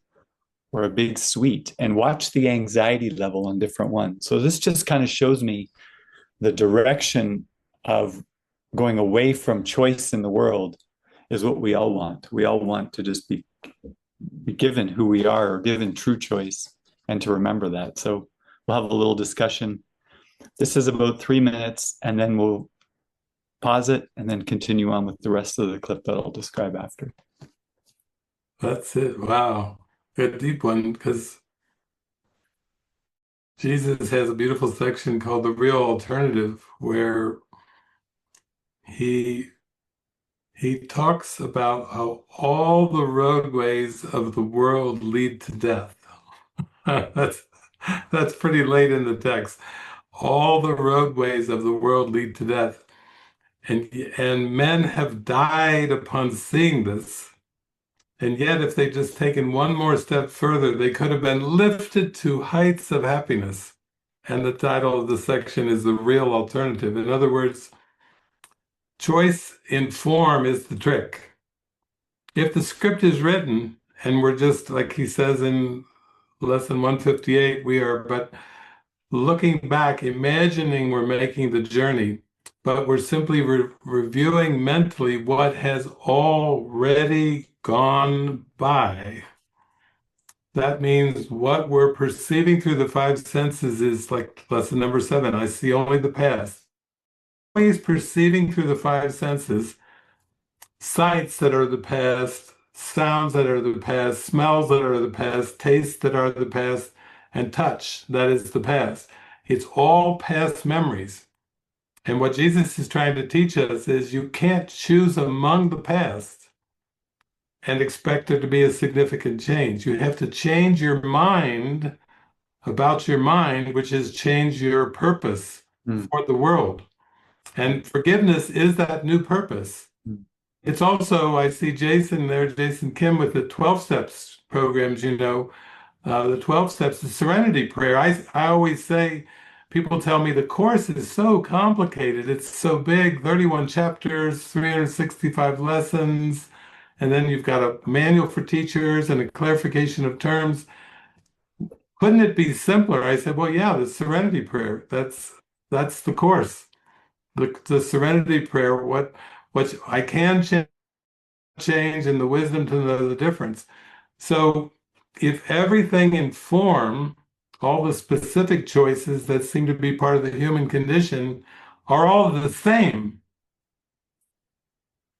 or a big sweet, and watch the anxiety level on different ones. So this just kind of shows me the direction of going away from choice in the world is what we all want. We all want to just be given who we are, or given true choice, and to remember that. So we'll have a little discussion. This is about 3 minutes, and then we'll pause it and then continue on with the rest of the clip that I'll describe after. That's it. Wow. A deep one, because Jesus has a beautiful section called The Real Alternative, where he talks about how all the roadways of the world lead to death. That's pretty late in the text. All the roadways of the world lead to death. And men have died upon seeing this. And yet, if they'd just taken one more step further, they could have been lifted to heights of happiness. And the title of the section is The Real Alternative. In other words, choice in form is the trick. If the script is written, and we're just, like he says in lesson 158, we are but looking back, imagining we're making the journey, but we're simply reviewing mentally what has already gone by. That means what we're perceiving through the five senses is like lesson number 7. I see only the past. Always perceiving through the five senses, sights that are the past, sounds that are the past, smells that are the past, tastes that are the past, and touch that is the past. It's all past memories. And what Jesus is trying to teach us is you can't choose among the past and expect there to be a significant change. You have to change your mind about your mind, which is change your purpose for the world. And forgiveness is that new purpose. It's also, I see Jason there, Jason Kim, with the 12 steps programs, the 12 steps, the serenity prayer. I always say, people tell me the course is so complicated. It's so big, 31 chapters, 365 lessons. and then you've got a manual for teachers and a clarification of terms. Couldn't it be simpler? I said, well, yeah, the Serenity Prayer. That's the course. The Serenity Prayer. What I can change, and the wisdom to know the difference. So, if everything in form, all the specific choices that seem to be part of the human condition, are all the same,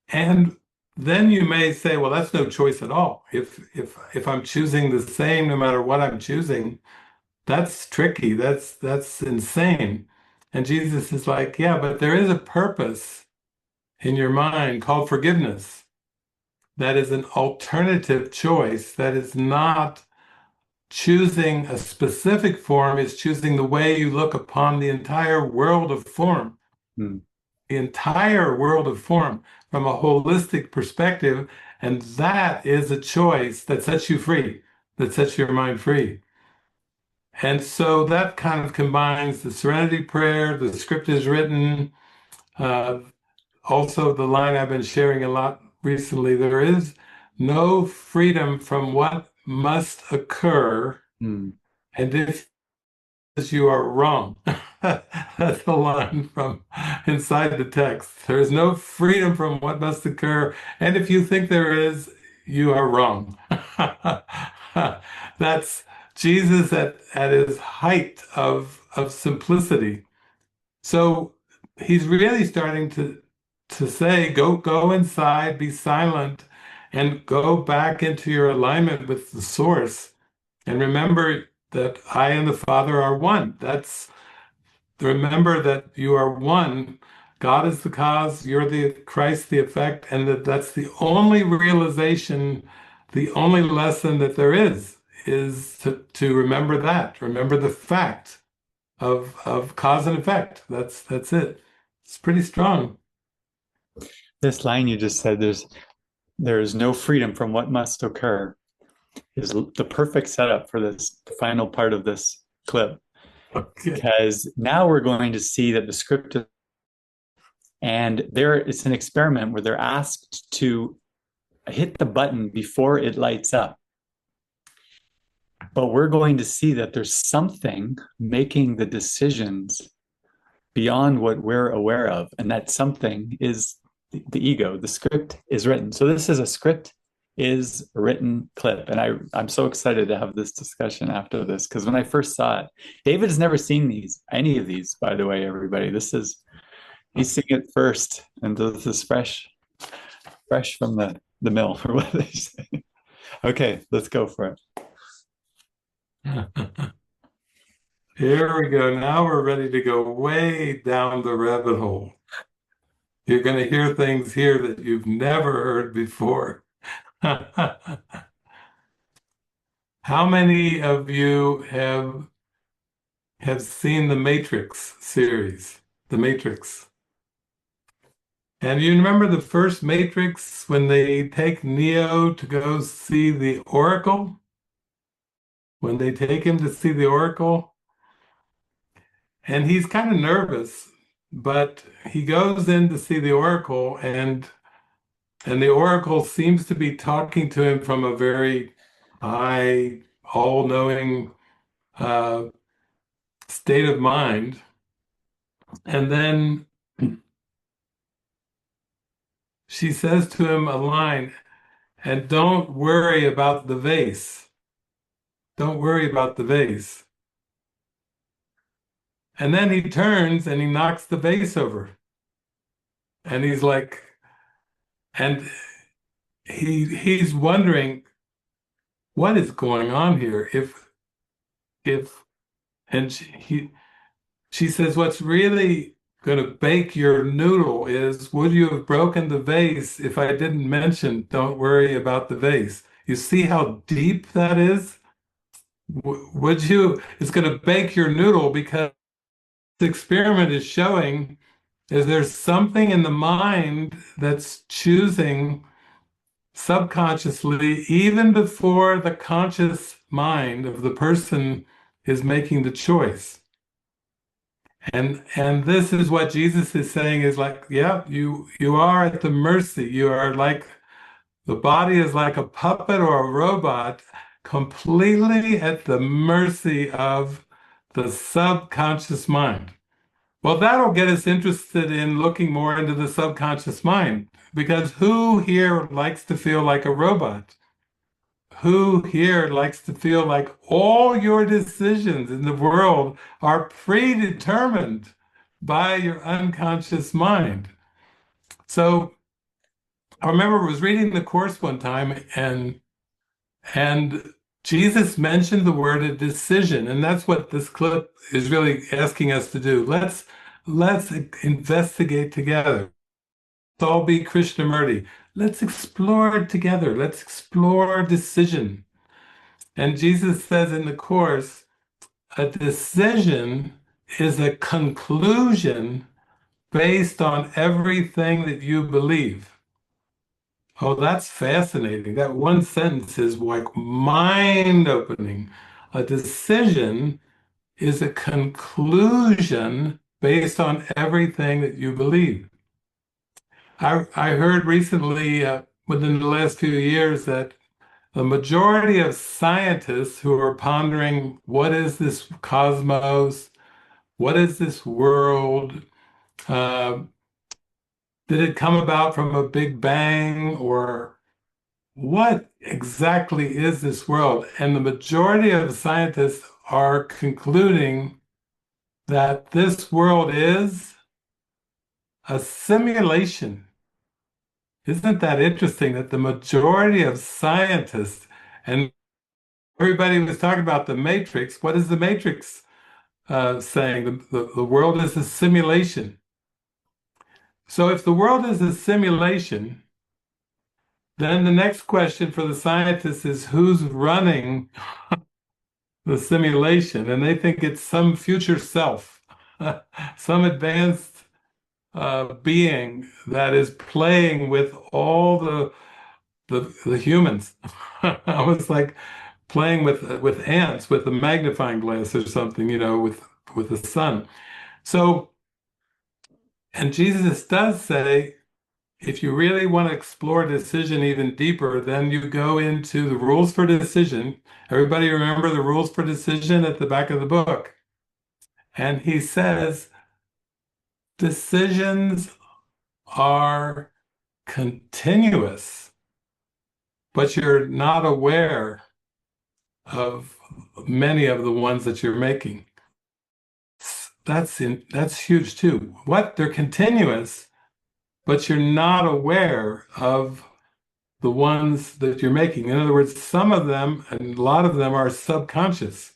and then you may say, well, that's no choice at all. If I'm choosing the same no matter what I'm choosing, that's tricky. That's insane. And Jesus is like, yeah, but there is a purpose in your mind called forgiveness. That is an alternative choice. That is not choosing a specific form, is choosing the way you look upon the entire world of form. Hmm. The entire world of form from a holistic perspective. And that is a choice that sets you free, that sets your mind free. And so that kind of combines the Serenity Prayer, the script is written, also the line I've been sharing a lot recently, there is no freedom from what must occur, Hmm. and if you are wrong. That's the line from inside the text. There is no freedom from what must occur, and if you think there is, you are wrong. That's Jesus at his height of simplicity. So he's really starting to say, go inside, be silent, and go back into your alignment with the source. And remember that I and the Father are one. Remember that you are one. God is the cause, you're the Christ, the effect, and that's the only realization, the only lesson that there is to remember that. Remember the fact of cause and effect. That's it. It's pretty strong. This line you just said, there is no freedom from what must occur, is the perfect setup for this final part of this clip. Okay. Because now we're going to see that the script, and it's an experiment where they're asked to hit the button before it lights up. But we're going to see that there's something making the decisions beyond what we're aware of, and that something is the ego. The script is written. So this is a script is written clip, and I'm so excited to have this discussion after this, because when I first saw it, David has never seen any of these, by the way, everybody. He's seeing it first, and this is fresh from the mill, or what they say. Okay, let's go for it. Here we go. Now we're ready to go way down the rabbit hole. You're going to hear things here that you've never heard before. How many of you have seen the Matrix series? The Matrix. And you remember the first Matrix when they take Neo to go see the Oracle? When they take him to see the Oracle? And he's kind of nervous, but he goes in to see the Oracle, and the Oracle seems to be talking to him from a very high, all-knowing state of mind. And then she says to him a line, and don't worry about the vase. Don't worry about the vase. And then he turns and he knocks the vase over. And he's like, and he's wondering what is going on here. And she says, what's really going to bake your noodle is, would you have broken the vase if I didn't mention, don't worry about the vase? You see how deep that is? Would you, it's going to bake your noodle, because the experiment is showing is there's something in the mind that's choosing subconsciously, even before the conscious mind of the person is making the choice. And this is what Jesus is saying is like, yeah, you are at the mercy. You are like The body is like a puppet or a robot, completely at the mercy of the subconscious mind. Well, that'll get us interested in looking more into the subconscious mind, because who here likes to feel like a robot? Who here likes to feel like all your decisions in the world are predetermined by your unconscious mind? So I remember I was reading the Course one time, and Jesus mentioned the word a decision, and that's what this clip is really asking us to do. Let's investigate together. Let's all be Krishnamurti. Let's explore together. Let's explore decision. And Jesus says in the Course, a decision is a conclusion based on everything that you believe. Oh, that's fascinating. That one sentence is like mind-opening. A decision is a conclusion based on everything that you believe. I heard recently, within the last few years, that the majority of scientists who are pondering what is this cosmos, what is this world, uh, did it come about from a big bang, or what exactly is this world? And the majority of scientists are concluding that this world is a simulation. Isn't that interesting that the majority of scientists, and everybody was talking about the Matrix, what is the Matrix saying? The world is a simulation. So if the world is a simulation, then the next question for the scientists is who's running the simulation? And they think it's some future self, some advanced being that is playing with all the humans. I was like playing with ants with a magnifying glass or something, with the sun. So, and Jesus does say, if you really want to explore decision even deeper, then you go into the rules for decision. Everybody remember the rules for decision at the back of the book. And he says, decisions are continuous, but you're not aware of many of the ones that you're making. That's huge too. They're continuous, but you're not aware of the ones that you're making. In other words, some of them, and a lot of them, are subconscious.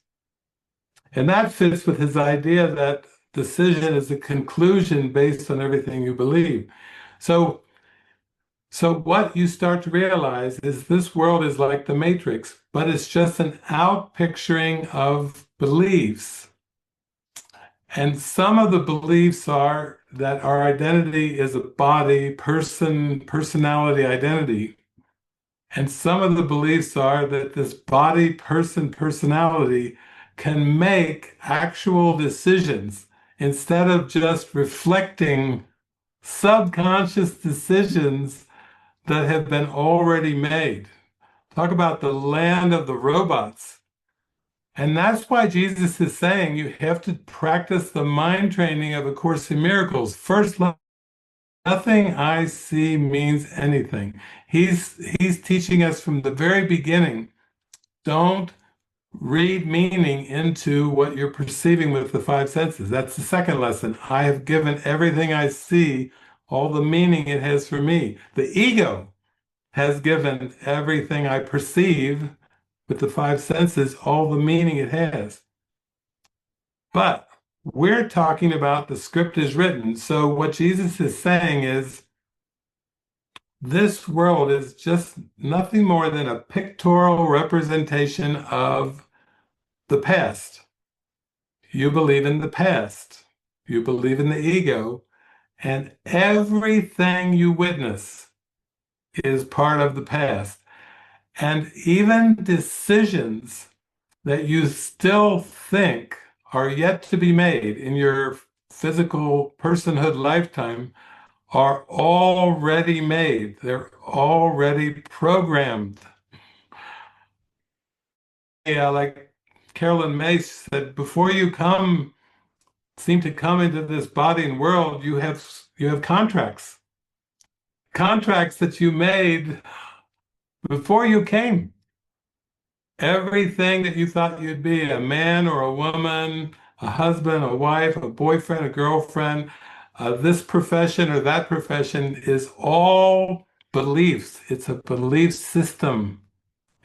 And that fits with his idea that decision is a conclusion based on everything you believe. So what you start to realize is this world is like the Matrix, but it's just an outpicturing of beliefs. And some of the beliefs are that our identity is a body, personality identity. And some of the beliefs are that this body, personality can make actual decisions instead of just reflecting subconscious decisions that have been already made. Talk about the land of the robots. And that's why Jesus is saying you have to practice the mind training of A Course in Miracles. First, nothing I see means anything. He's teaching us from the very beginning, don't read meaning into what you're perceiving with the five senses. That's the second lesson. I have given everything I see all the meaning it has for me. The ego has given everything I perceive with the five senses all the meaning it has. But we're talking about the script is written. So what Jesus is saying is this world is just nothing more than a pictorial representation of the past. You believe in the past. You believe in the ego. And everything you witness is part of the past. And even decisions that you still think are yet to be made in your physical personhood lifetime are already made. They're already programmed. Yeah, like Carolyn Mace said, before you seem to come into this body and world, you have contracts. Contracts that you made before you came. Everything that you thought you'd be, a man or a woman, a husband, a wife, a boyfriend, a girlfriend, this profession or that profession, is all beliefs. It's a belief system.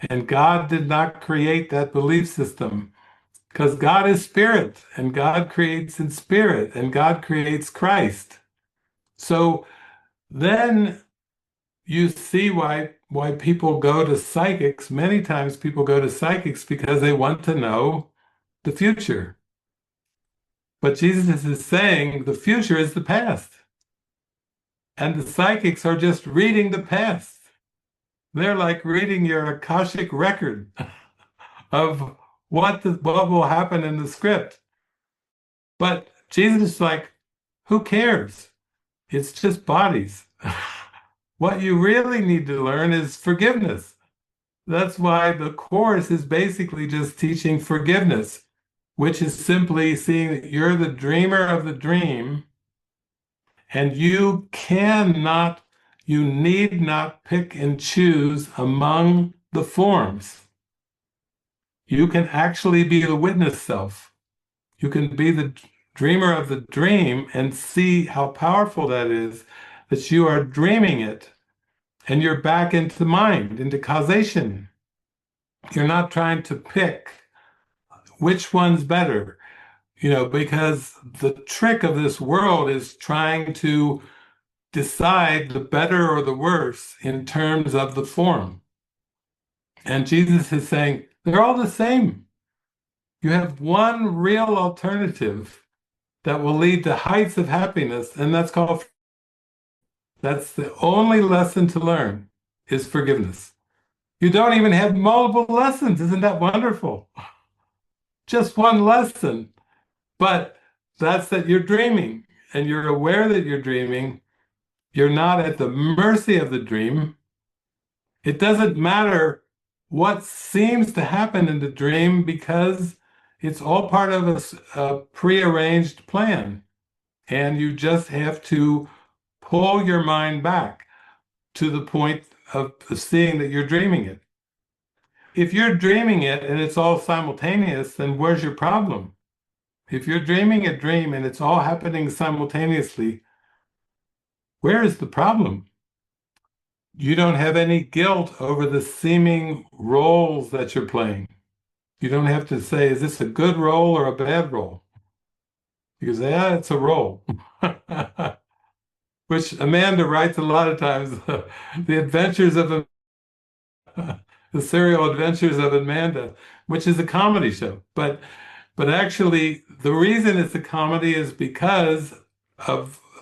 And God did not create that belief system, because God is spirit, and God creates in spirit, and God creates Christ. So then you see why people go to psychics. Many times people go to psychics because they want to know the future. But Jesus is saying the future is the past. And the psychics are just reading the past. They're like reading your Akashic record of what will happen in the script. But Jesus is like, who cares? It's just bodies. What you really need to learn is forgiveness. That's why the course is basically just teaching forgiveness, which is simply seeing that you're the dreamer of the dream, and you need not pick and choose among the forms. You can actually be the witness self. You can be the dreamer of the dream and see how powerful that is, that you are dreaming it, and you're back into mind, into causation. You're not trying to pick which one's better, because the trick of this world is trying to decide the better or the worse in terms of the form. And Jesus is saying, they're all the same. You have one real alternative that will lead to heights of happiness, and that's the only lesson to learn, is forgiveness. You don't even have multiple lessons. Isn't that wonderful? Just one lesson. But that's that you're dreaming, and you're aware that you're dreaming. You're not at the mercy of the dream. It doesn't matter what seems to happen in the dream, because it's all part of a prearranged plan. And you just have to pull your mind back to the point of seeing that you're dreaming it. If you're dreaming it and it's all simultaneous, then where's your problem? If you're dreaming a dream and it's all happening simultaneously, where is the problem? You don't have any guilt over the seeming roles that you're playing. You don't have to say, is this a good role or a bad role? Because, yeah, it's a role. Which Amanda writes a lot of times, the adventures of the serial adventures of Amanda, which is a comedy show. But actually, the reason it's a comedy is because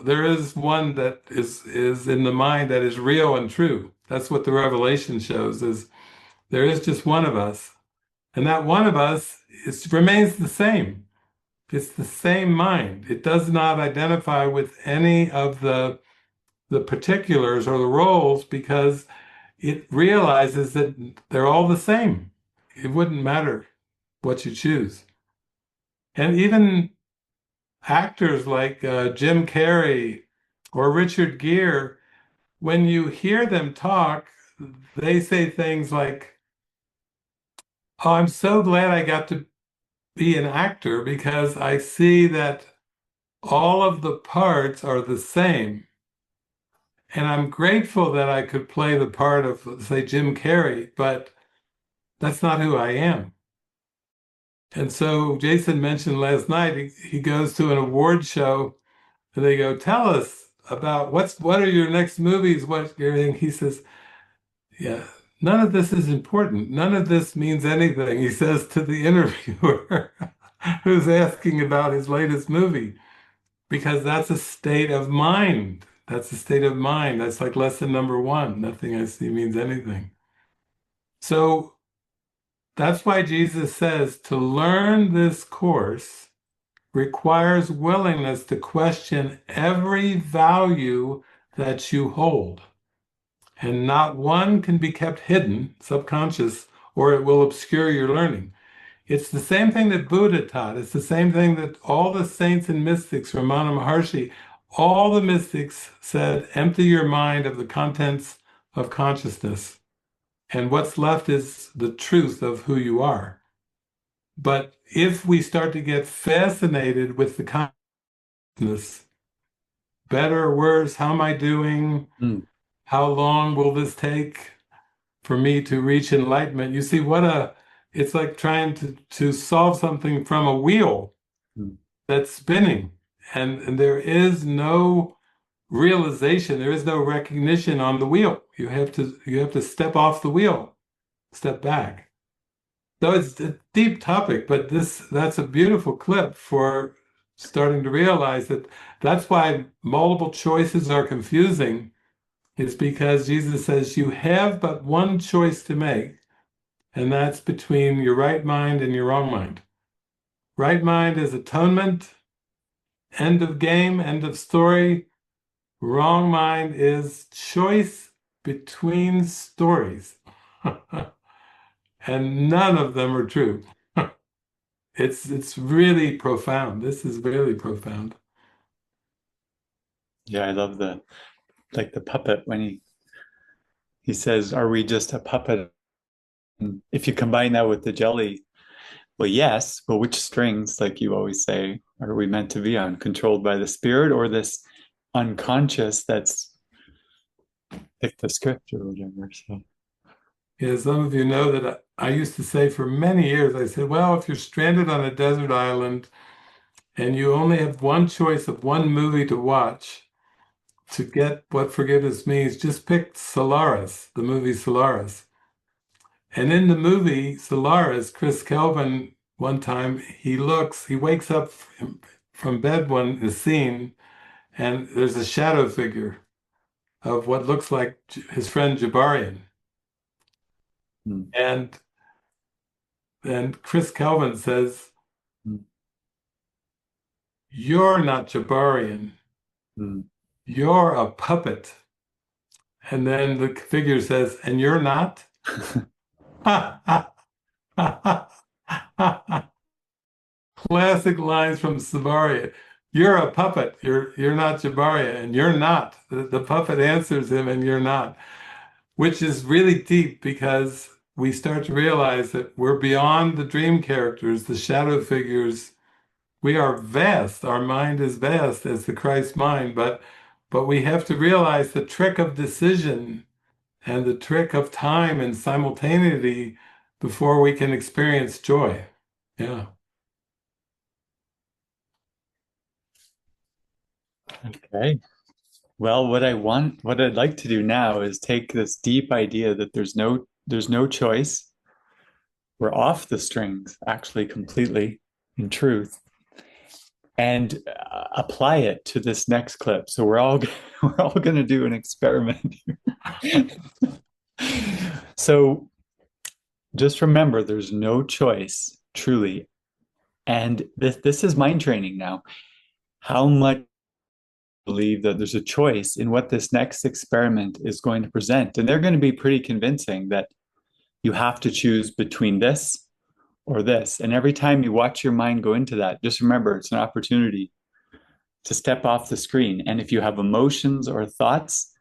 there is one that is in the mind that is real and true. That's what the revelation shows, is there is just one of us. And that one of us remains the same. It's the same mind. It does not identify with any of the particulars or the roles, because it realizes that they're all the same. It wouldn't matter what you choose. And even actors like Jim Carrey or Richard Gere, when you hear them talk, they say things like, oh, I'm so glad I got to be an actor, because I see that all of the parts are the same. And I'm grateful that I could play the part of, say, Jim Carrey, but that's not who I am. And so Jason mentioned last night, he goes to an award show and they go, tell us about what are your next movies, what everything. He says, yeah, none of this is important. None of this means anything, he says to the interviewer who's asking about his latest movie, because that's a state of mind. That's a state of mind. That's like lesson number one. Nothing I see means anything. So that's why Jesus says to learn this course requires willingness to question every value that you hold. and not one can be kept hidden, subconscious, or it will obscure your learning. It's the same thing that Buddha taught. It's the same thing that all the saints and mystics, Ramana Maharshi, all the mystics said, empty your mind of the contents of consciousness. And what's left is the truth of who you are. But if we start to get fascinated with the consciousness, better or worse, how am I doing? How long will this take for me to reach enlightenment? You see, it's like trying to solve something from a wheel that's spinning. And there is no realization, there is no recognition on the wheel. You have to step off the wheel, step back. So it's a deep topic, but that's a beautiful clip for starting to realize that that's why multiple choices are confusing. It's because Jesus says you have but one choice to make, and that's between your right mind and your wrong mind. Right mind is atonement, end of game, end of story. Wrong mind is choice between stories. And none of them are true. It's really profound. This is really profound. Yeah, I love the puppet when he says, "Are we just a puppet?" And if you combine that with the jelly, well, yes, but which strings, like you always say, are we meant to be on? Controlled by the spirit or this unconscious that's like the script or whatever? So Yeah, some of you know that I used to say for many years, I said, well, if you're stranded on a desert island and you only have one choice of one movie to watch to get what forgiveness means, just pick Solaris, the movie Solaris. And in the movie Solaris, Chris Kelvin, one time, he wakes up from bed the scene, and there's a shadow figure of what looks like his friend Jabarian. And Chris Kelvin says, you're not Jabarian. You're a puppet. And then the figure says, and you're not? Classic lines from Sabaria. You're a puppet. You're not Jabaria, and you're not. The puppet answers him, and you're not, which is really deep because we start to realize that we're beyond the dream characters, the shadow figures. We are vast. Our mind is vast as the Christ mind, but we have to realize the trick of decision and the trick of time and simultaneity before we can experience joy. Yeah. okay. Well, what I'd like to do now is take this deep idea that there's no choice. We're off the strings, actually, completely, in truth, and apply it to this next clip. So we're all going to do an experiment here. So just remember, there's no choice, truly, and this is mind training now. How much believe that there's a choice in what this next experiment is going to present. And they're going to be pretty convincing that you have to choose between this or this. And every time you watch your mind go into that, just remember it's an opportunity to step off the screen. And if you have emotions or thoughts,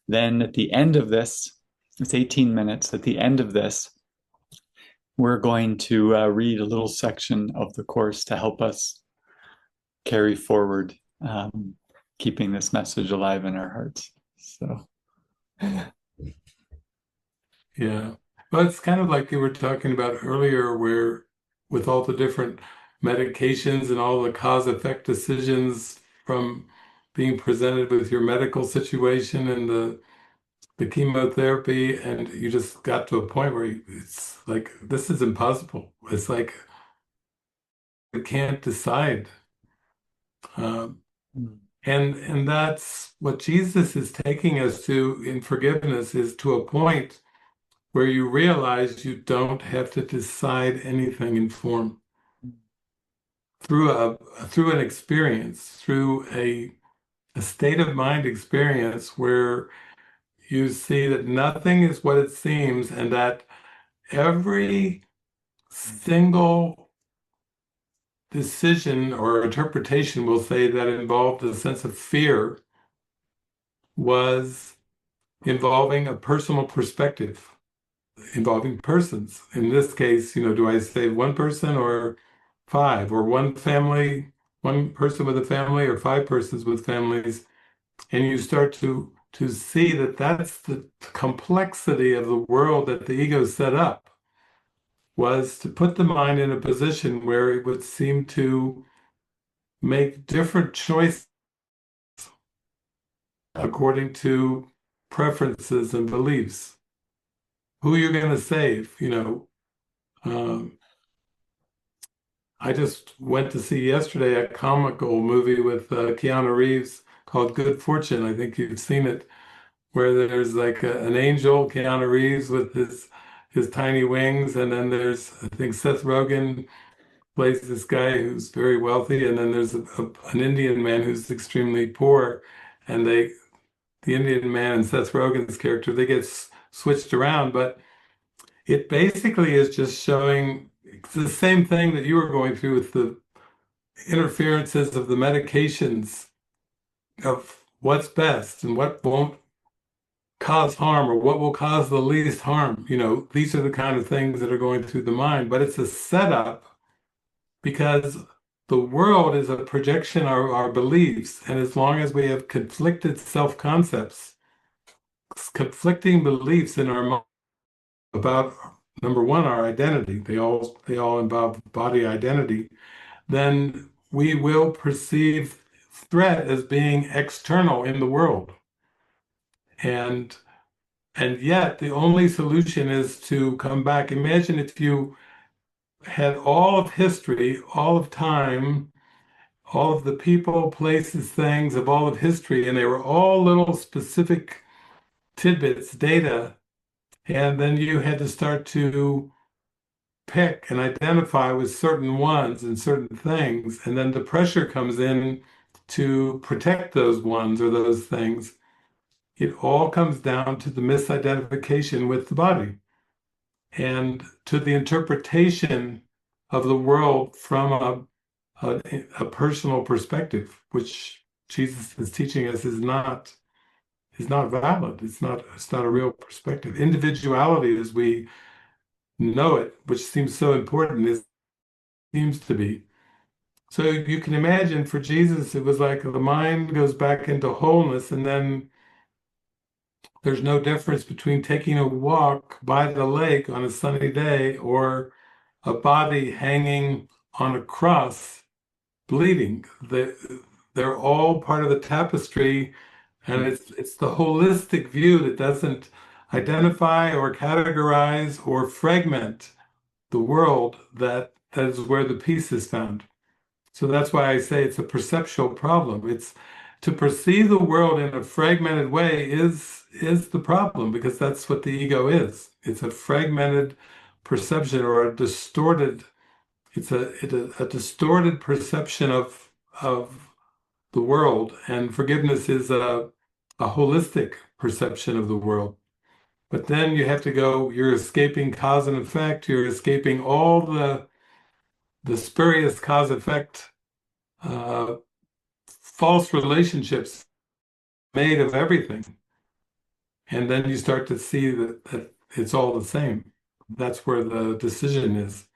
then at the end of this, it's 18 minutes. At the end of this, we're going to read a little section of the course to help us carry forward keeping this message alive in our hearts. So, yeah. Well, it's kind of like you were talking about earlier, where with all the different medications and all the cause-effect decisions from being presented with your medical situation and the chemotherapy, and you just got to a point where it's like, this is impossible. It's like, we can't decide. And that's what Jesus is taking us to in forgiveness, is to a point where you realize you don't have to decide anything in form. Through an experience, through a state of mind experience where you see that nothing is what it seems, and that every single decision or interpretation, will say, that involved a sense of fear was involving a personal perspective, involving persons. In this case, do I say one person or five, or one family, one person with a family, or five persons with families? And you start to see that that's the complexity of the world that the ego set up, was to put the mind in a position where it would seem to make different choices according to preferences and beliefs. Who you're going to save, Um, I just went to see yesterday a comical movie with Keanu Reeves called Good Fortune. I think you've seen it, where there's like an angel, Keanu Reeves, with his tiny wings, and then there's, I think, Seth Rogen plays this guy who's very wealthy, and then there's an Indian man who's extremely poor, and the Indian man and Seth Rogen's character, they get switched around, but it basically is just showing the same thing that you were going through with the interferences of the medications, of what's best and what won't cause harm, or what will cause the least harm. These are the kind of things that are going through the mind, but it's a setup, because the world is a projection of our beliefs. And as long as we have conflicted self-concepts, conflicting beliefs in our mind about, number one, our identity, they all involve body identity, then we will perceive threat as being external in the world. And yet the only solution is to come back. Imagine if you had all of history, all of time, all of the people, places, things of all of history, and they were all little specific tidbits, data, and then you had to start to pick and identify with certain ones and certain things, and then the pressure comes in to protect those ones or those things. It all comes down to the misidentification with the body, and to the interpretation of the world from a personal perspective, which Jesus is teaching us is not valid. It's not a real perspective. Individuality, as we know it, which seems so important, seems to be. So you can imagine, for Jesus, it was like the mind goes back into wholeness, and then there's no difference between taking a walk by the lake on a sunny day, or a body hanging on a cross bleeding. They're all part of the tapestry, and it's the holistic view that doesn't identify or categorize or fragment the world, that is where the peace is found. So that's why I say it's a perceptual problem. It's to perceive the world in a fragmented way is the problem, because that's what the ego is. It's a fragmented perception, or a distorted. It's a distorted perception of the world, and forgiveness is a holistic perception of the world. But then you have to go. You're escaping cause and effect. You're escaping all the spurious cause effect, false relationships made of everything. And then you start to see that it's all the same. That's where the decision is.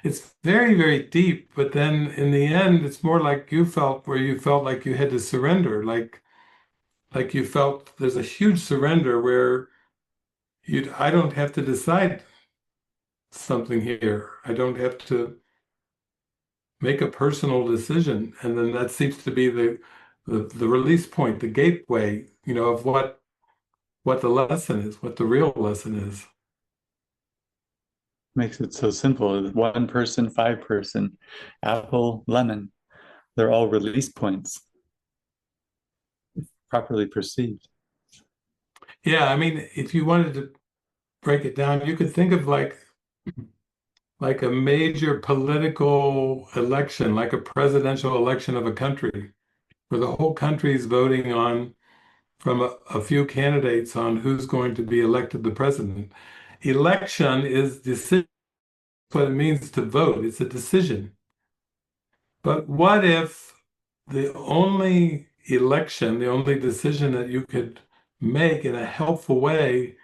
It's very, very deep, but then in the end, it's more like you felt, where you felt like you had to surrender, like you felt there's a huge surrender where I don't have to decide something here. I don't have to make a personal decision. And then that seems to be the release point, the gateway, of what the lesson is, what the real lesson is. Makes it so simple. One person, five person, apple, lemon. They're all release points, properly perceived. Yeah, I mean, if you wanted to break it down, you could think of like a major political election, like a presidential election of a country, where the whole country is voting on from a few candidates on who's going to be elected the president. Election is decision, what it means to vote. It's a decision. But what if the only election, the only decision that you could make in a helpful way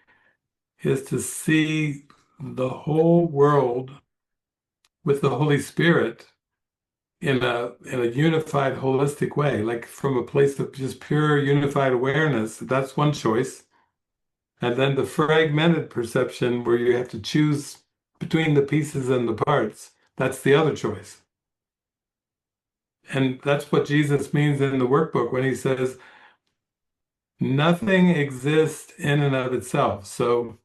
is to see the whole world with the Holy Spirit in a unified, holistic way, like from a place of just pure unified awareness. That's one choice. And then the fragmented perception where you have to choose between the pieces and the parts, that's the other choice. And that's what Jesus means in the workbook when he says, nothing exists in and of itself. So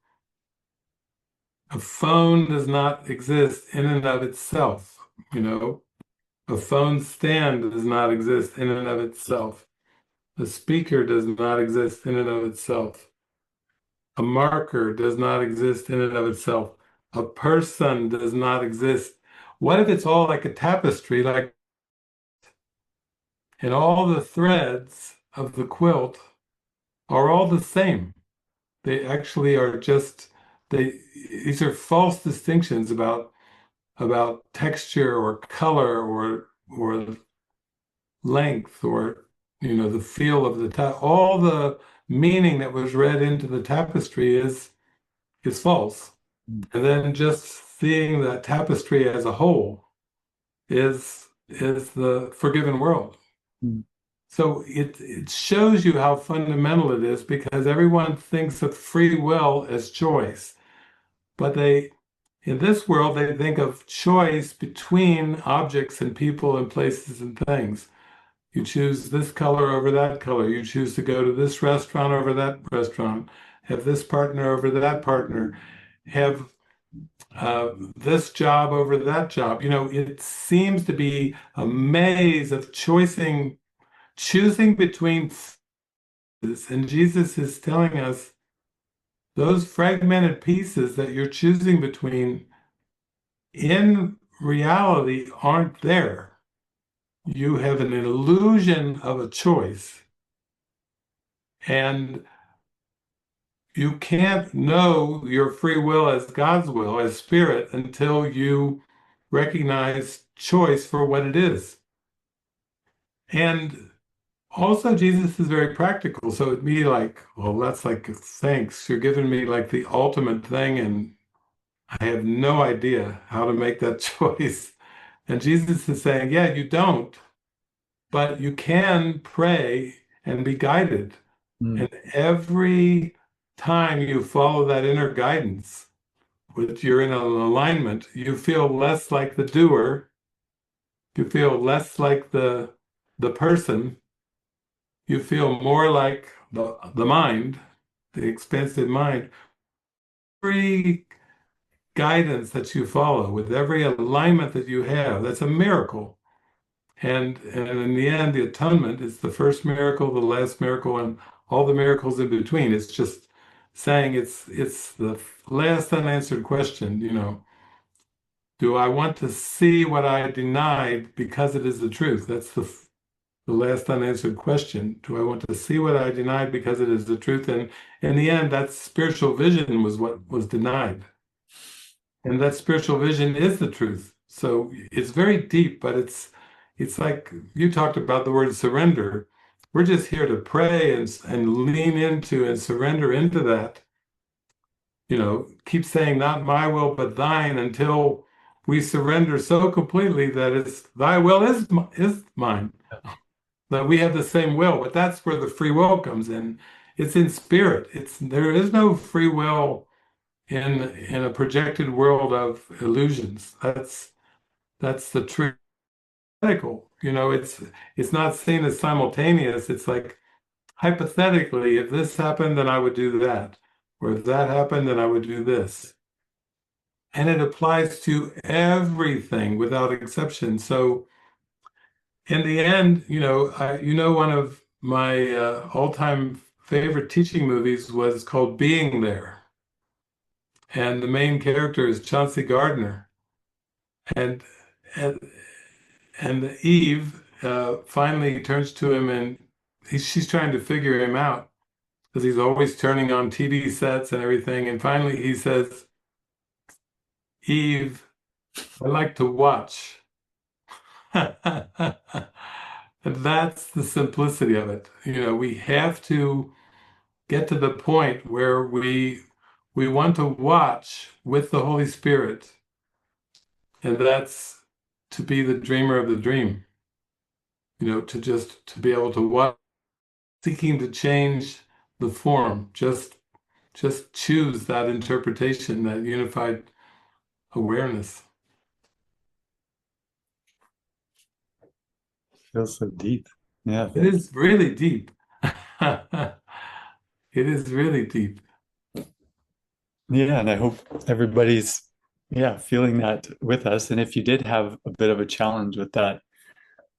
a phone does not exist in and of itself, you know. A phone stand does not exist in and of itself. A speaker does not exist in and of itself. A marker does not exist in and of itself. A person does not exist. What if it's all like a tapestry, like, and all the threads of the quilt are all the same? They actually are just, these are false distinctions about texture or color or length or the feel of the all the meaning that was read into the tapestry is false. And then just seeing that tapestry as a whole is the forgiven world. Mm. So it shows you how fundamental it is, because everyone thinks of free will as choice, but in this world they think of choice between objects and people and places and things. You choose this color over that color. You choose to go to this restaurant over that restaurant, have this partner over that partner, have this job over that job. It seems to be a maze of choosing between pieces. And Jesus is telling us those fragmented pieces that you're choosing between in reality aren't there. You have an illusion of a choice. And you can't know your free will as God's will, as spirit, until you recognize choice for what it is. And also, Jesus is very practical. So it'd be like, well, that's like, thanks. You're giving me like the ultimate thing, and I have no idea how to make that choice. And Jesus is saying, yeah, you don't, but you can pray and be guided. And every time you follow that inner guidance, which you're in an alignment, you feel less like the doer, you feel less like the person, you feel more like the mind, the expansive mind. Every guidance that you follow, with every alignment that you have, that's a miracle. And in the end, the atonement is the first miracle, the last miracle, and all the miracles in between. It's just saying it's the last unanswered question, do I want to see what I denied because it is the truth? That's the last unanswered question. Do I want to see what I denied because it is the truth? And in the end, that spiritual vision was what was denied. And that spiritual vision is the truth. So it's very deep, but it's like you talked about the word surrender. We're just here to pray and lean into and surrender into that. Keep saying, not my will, but thine, until we surrender so completely that it's thy will is mine. That we have the same will, but that's where the free will comes in. It's in spirit. There is no free will in a projected world of illusions. That's the truth. It's not seen as simultaneous. It's like, hypothetically, if this happened, then I would do that. Or if that happened, then I would do this. And it applies to everything without exception. So in the end, one of my all-time favorite teaching movies was called Being There. And the main character is Chauncey Gardner. And Eve finally turns to him, and she's trying to figure him out. because he's always turning on TV sets and everything. And finally he says, Eve, I like to watch. And that's the simplicity of it. We have to get to the point where we want to watch with the Holy Spirit, and that's to be the dreamer of the dream. To be able to watch, seeking to change the form, just choose that interpretation, that unified awareness. Feels so deep. Yeah. It is really deep. It is really deep. Yeah, and I hope everybody's feeling that with us. And if you did have a bit of a challenge with that,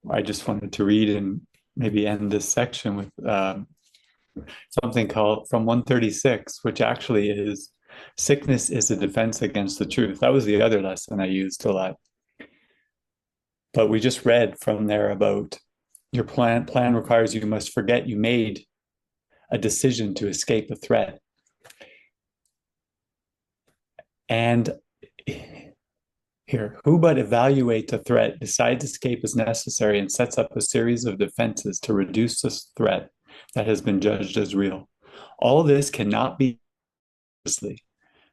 I just wanted to read and maybe end this section with something called from 136, which actually is sickness is a defense against the truth. That was the other lesson I used a lot. But we just read from there about your plan requires you must forget you made a decision to escape a threat. And here, who but evaluates a threat, decides escape is necessary, and sets up a series of defenses to reduce this threat that has been judged as real. All this cannot be consciously,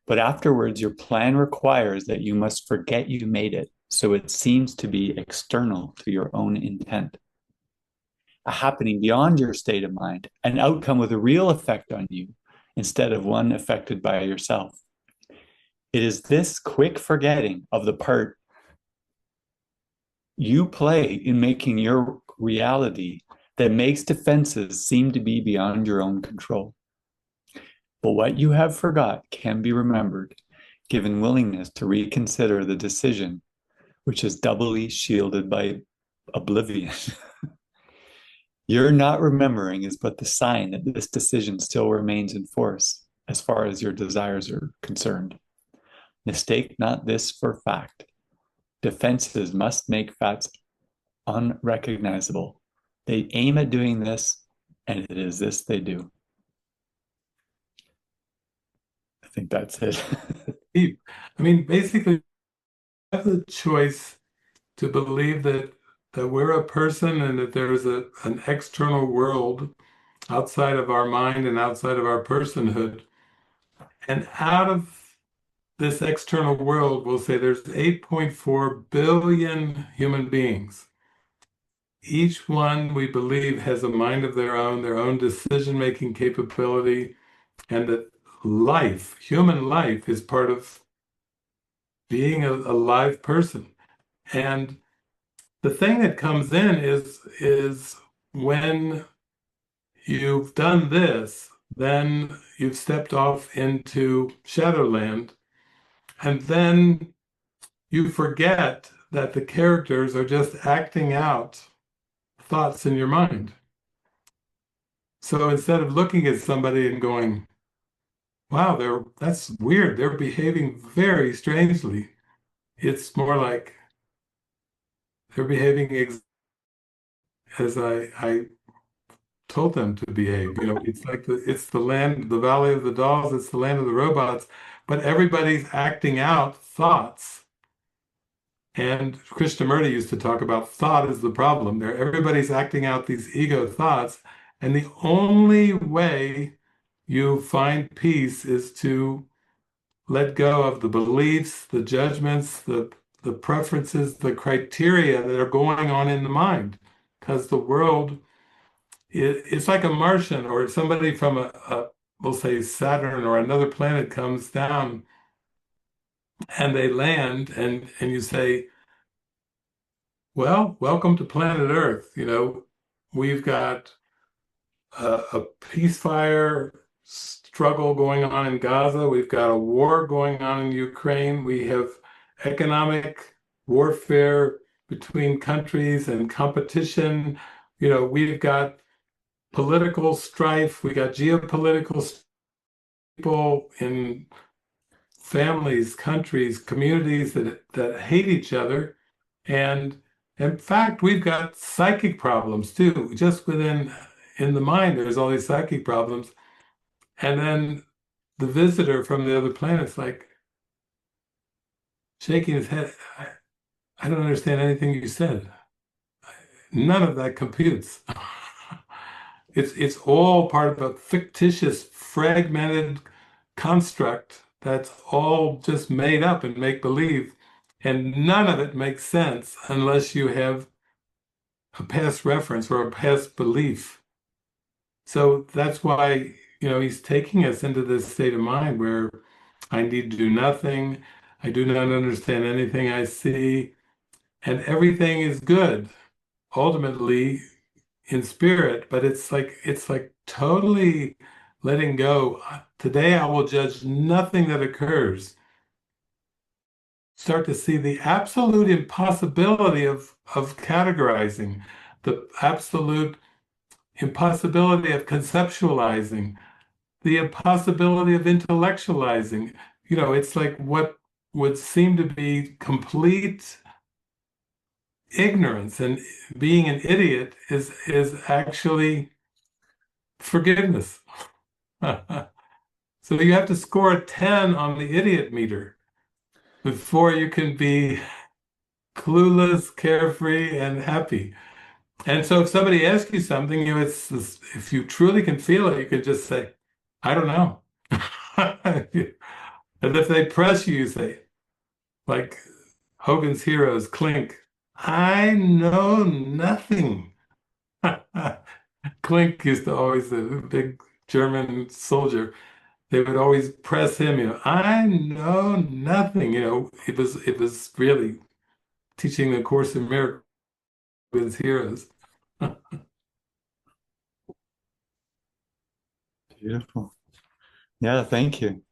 but afterwards your plan requires that you must forget you made it, so it seems to be external to your own intent. A happening beyond your state of mind, an outcome with a real effect on you, instead of one affected by yourself. It is this quick forgetting of the part you play in making your reality that makes defenses seem to be beyond your own control. But what you have forgot can be remembered, given willingness to reconsider the decision, which is doubly shielded by oblivion. Your not remembering is but the sign that this decision still remains in force as far as your desires are concerned. Mistake not this for fact. Defenses must make facts unrecognizable. They aim at doing this, and it is this they do. I think that's it. I mean, basically, we have the choice to believe that we're a person and that there's an external world outside of our mind and outside of our personhood. And out of this external world, we'll say there's 8.4 billion human beings. Each one, we believe, has a mind of their own decision-making capability, and that life, human life, is part of being a live person. And the thing that comes in is when you've done this, then you've stepped off into Shadowland, and then you forget that the characters are just acting out thoughts in your mind. So instead of looking at somebody and going, wow, that's weird, they're behaving very strangely, it's more like they're behaving as I told them to behave. It's like it's the land, the valley of the dolls, it's the land of the robots, but everybody's acting out thoughts. And Krishnamurti used to talk about thought is the problem. Everybody's acting out these ego thoughts, and the only way you find peace is to let go of the beliefs, the judgments, the preferences, the criteria that are going on in the mind. Because the world, it's like a Martian or somebody from we'll say Saturn or another planet comes down and they land and you say, well, welcome to planet Earth. We've got a ceasefire struggle going on in Gaza. We've got a war going on in Ukraine. We have economic warfare between countries and competition. We've got political strife. We got geopolitical people in families, countries, communities that hate each other. And in fact, we've got psychic problems too. Just in the mind, there's all these psychic problems. And then the visitor from the other planet's like shaking his head. I don't understand anything you said. None of that computes. It's all part of a fictitious, fragmented construct that's all just made up and make believe. And none of it makes sense unless you have a past reference or a past belief. So that's why, he's taking us into this state of mind where I need to do nothing. I do not understand anything I see, and everything is good ultimately in spirit, but it's like totally letting go. Today I will judge nothing that occurs. Start to see the absolute impossibility of categorizing, the absolute impossibility of conceptualizing, the impossibility of intellectualizing. It's like what would seem to be complete ignorance and being an idiot is actually forgiveness. So you have to score a 10 on the idiot meter before you can be clueless, carefree, and happy. And so if somebody asks you something, if you truly can feel it, you can just say, I don't know. And if they press you, you say, like Hogan's Heroes, Clink, I know nothing. Klink used to always, the big German soldier, they would always press him, I know nothing. It was really teaching the Course in Miracles with his heroes. Beautiful. Yeah, thank you.